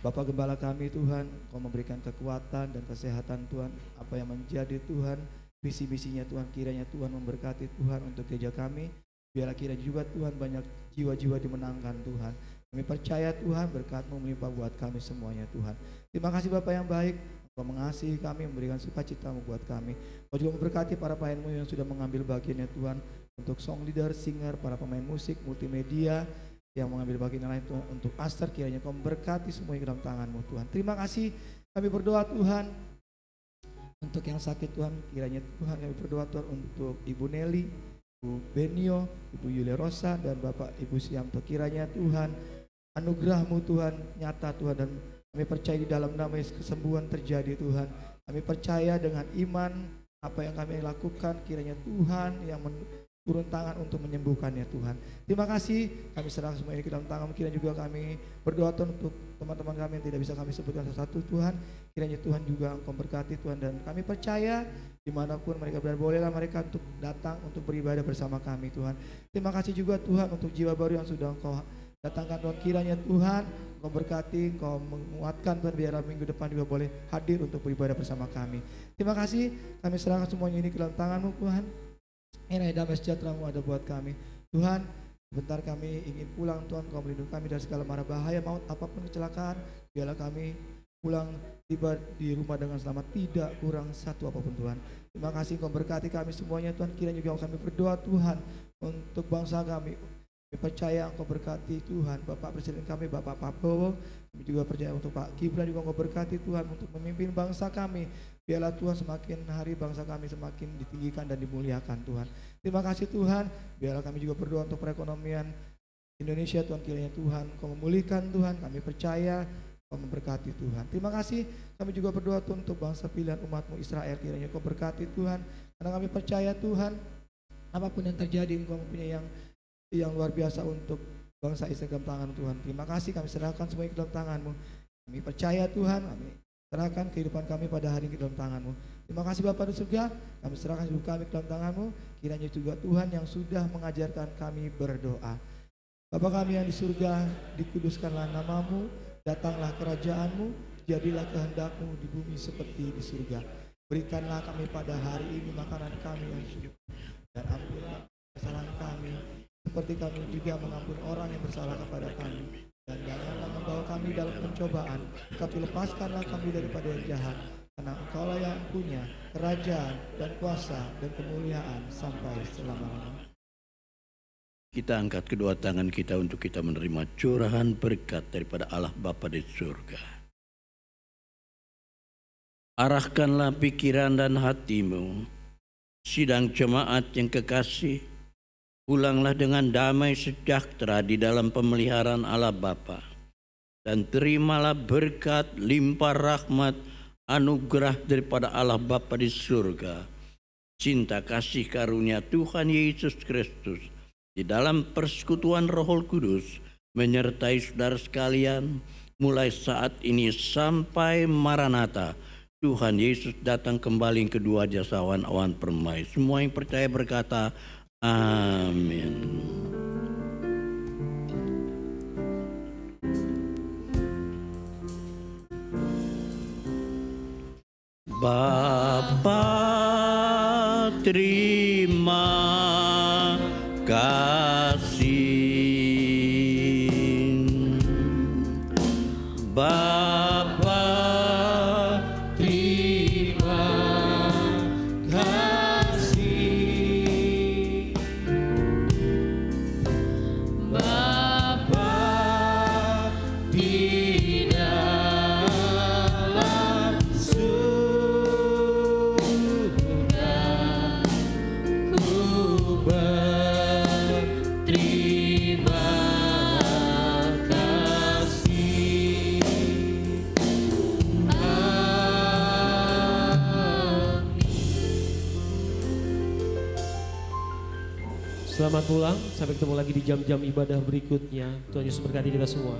Bapak Gembala kami Tuhan, Kau memberikan kekuatan dan kesehatan Tuhan, apa yang menjadi Tuhan visi-misinya Tuhan, kiranya Tuhan memberkati Tuhan untuk gereja kami. Biarlah kiranya juga Tuhan banyak jiwa-jiwa dimenangkan Tuhan. Kami percaya Tuhan berkat-Mu melimpah buat kami semuanya Tuhan. Terima kasih Bapak yang baik, Kau mengasihi kami, memberikan sukacita-Mu buat kami. Kau juga memberkati para pelayan-Mu yang sudah mengambil bagiannya Tuhan, untuk song leader, singer, para pemain musik, multimedia yang mengambil bagian lain Tuhan, untuk aster, kiranya Kau memberkati semuanya ke dalam tangan-Mu Tuhan. Terima kasih, kami berdoa Tuhan untuk yang sakit Tuhan, kiranya Tuhan kami berdoa Tuhan untuk Ibu Nelly, Ibu Benio, Ibu Yulia Rosa, dan Bapak Ibu Siamto. Kiranya Tuhan, anugerah-Mu Tuhan nyata Tuhan, dan kami percaya di dalam nama Yesus kesembuhan terjadi Tuhan. Kami percaya dengan iman apa yang kami lakukan, kiranya Tuhan yang turun tangan untuk menyembuhkannya Tuhan. Terima kasih, kami serahkan semua ini ke dalam tangan. Kiranya juga kami berdoa Tuhan untuk teman-teman kami yang tidak bisa kami sebutkan satu-satu Tuhan. Kiranya Tuhan juga Engkau berkati Tuhan, dan kami percaya dimanapun mereka berada, bolehlah mereka untuk datang untuk beribadah bersama kami Tuhan. Terima kasih juga Tuhan untuk jiwa baru yang sudah Engkau datangkan Tuhan. Kiranya Tuhan Engkau berkati, Engkau menguatkan Tuhan, biar minggu depan juga boleh hadir untuk beribadah bersama kami. Terima kasih, kami serahkan semuanya ini ke dalam tangan-Mu Tuhan. Kiranya damai sejahtera-Mu ada buat kami Tuhan. Sebentar kami ingin pulang Tuhan, Kau melindungi kami dari segala mara bahaya, maut, apapun kecelakaan. Biarlah kami pulang tiba di rumah dengan selamat, tidak kurang satu apapun Tuhan. Terima kasih Kau berkati kami semuanya Tuhan. Kiranya juga kami berdoa Tuhan untuk bangsa kami. Kami percaya Engkau berkati Tuhan Bapak Presiden kami, Bapak Prabowo. Kami juga percaya untuk Pak Gibran juga Engkau berkati Tuhan untuk memimpin bangsa kami. Biarlah Tuhan semakin hari bangsa kami semakin ditinggikan dan dimuliakan Tuhan. Terima kasih Tuhan. Biarlah kami juga berdoa untuk perekonomian Indonesia Tuhan. Kiranya Tuhan Kau memulihkan Tuhan. Kami percaya Kau memberkati Tuhan. Terima kasih. Kami juga berdoa Tuhan untuk bangsa pilihan umat-Mu Israel. Kiranya Kau berkati Tuhan. Karena kami percaya Tuhan, apapun yang terjadi Engkau mempunyai yang luar biasa untuk bangsa Israel dalam tangan Tuhan. Terima kasih, kami serahkan semuanya ke dalam tangan-Mu. Kami percaya Tuhan, kami serahkan kehidupan kami pada hari ini ke dalam tangan-Mu. Terima kasih Bapa di surga, kami serahkan hidup kami ke dalam tangan-Mu. Kiranya juga Tuhan yang sudah mengajarkan kami berdoa. Bapa kami yang di surga, dikuduskanlah nama-Mu, datanglah kerajaan-Mu, jadilah kehendak-Mu di bumi seperti di surga. Berikanlah kami pada hari ini makanan kami yang cukup, dan ampunilah kesalahan kami, seperti kami juga mengampuni orang yang bersalah kepada kami. Dan janganlah membawa kami dalam pencobaan, tapi lepaskanlah kami daripada yang jahat. Karena Engkaulah yang punya kerajaan dan kuasa dan kemuliaan sampai selama-lamanya. Kita angkat kedua tangan kita untuk kita menerima curahan berkat daripada Allah Bapa di surga. Arahkanlah pikiran dan hatimu, sidang jemaat yang kekasih. Pulanglah dengan damai sejahtera di dalam pemeliharaan Allah Bapa, dan terimalah berkat limpah rahmat anugerah daripada Allah Bapa di surga, cinta kasih karunia Tuhan Yesus Kristus di dalam persekutuan Roh Kudus menyertai saudara sekalian mulai saat ini sampai Maranatha. Tuhan Yesus datang kembali kedua jasa awan-awan permai. Semua yang percaya berkata amin. Bapa, terima kasih. Bapa, terima kasih. Bapa di dalam surga, ku berterima kasih. Selamat pulang, sampai ketemu lagi di jam-jam ibadah berikutnya. Tuhan Yesus berkati kita semua.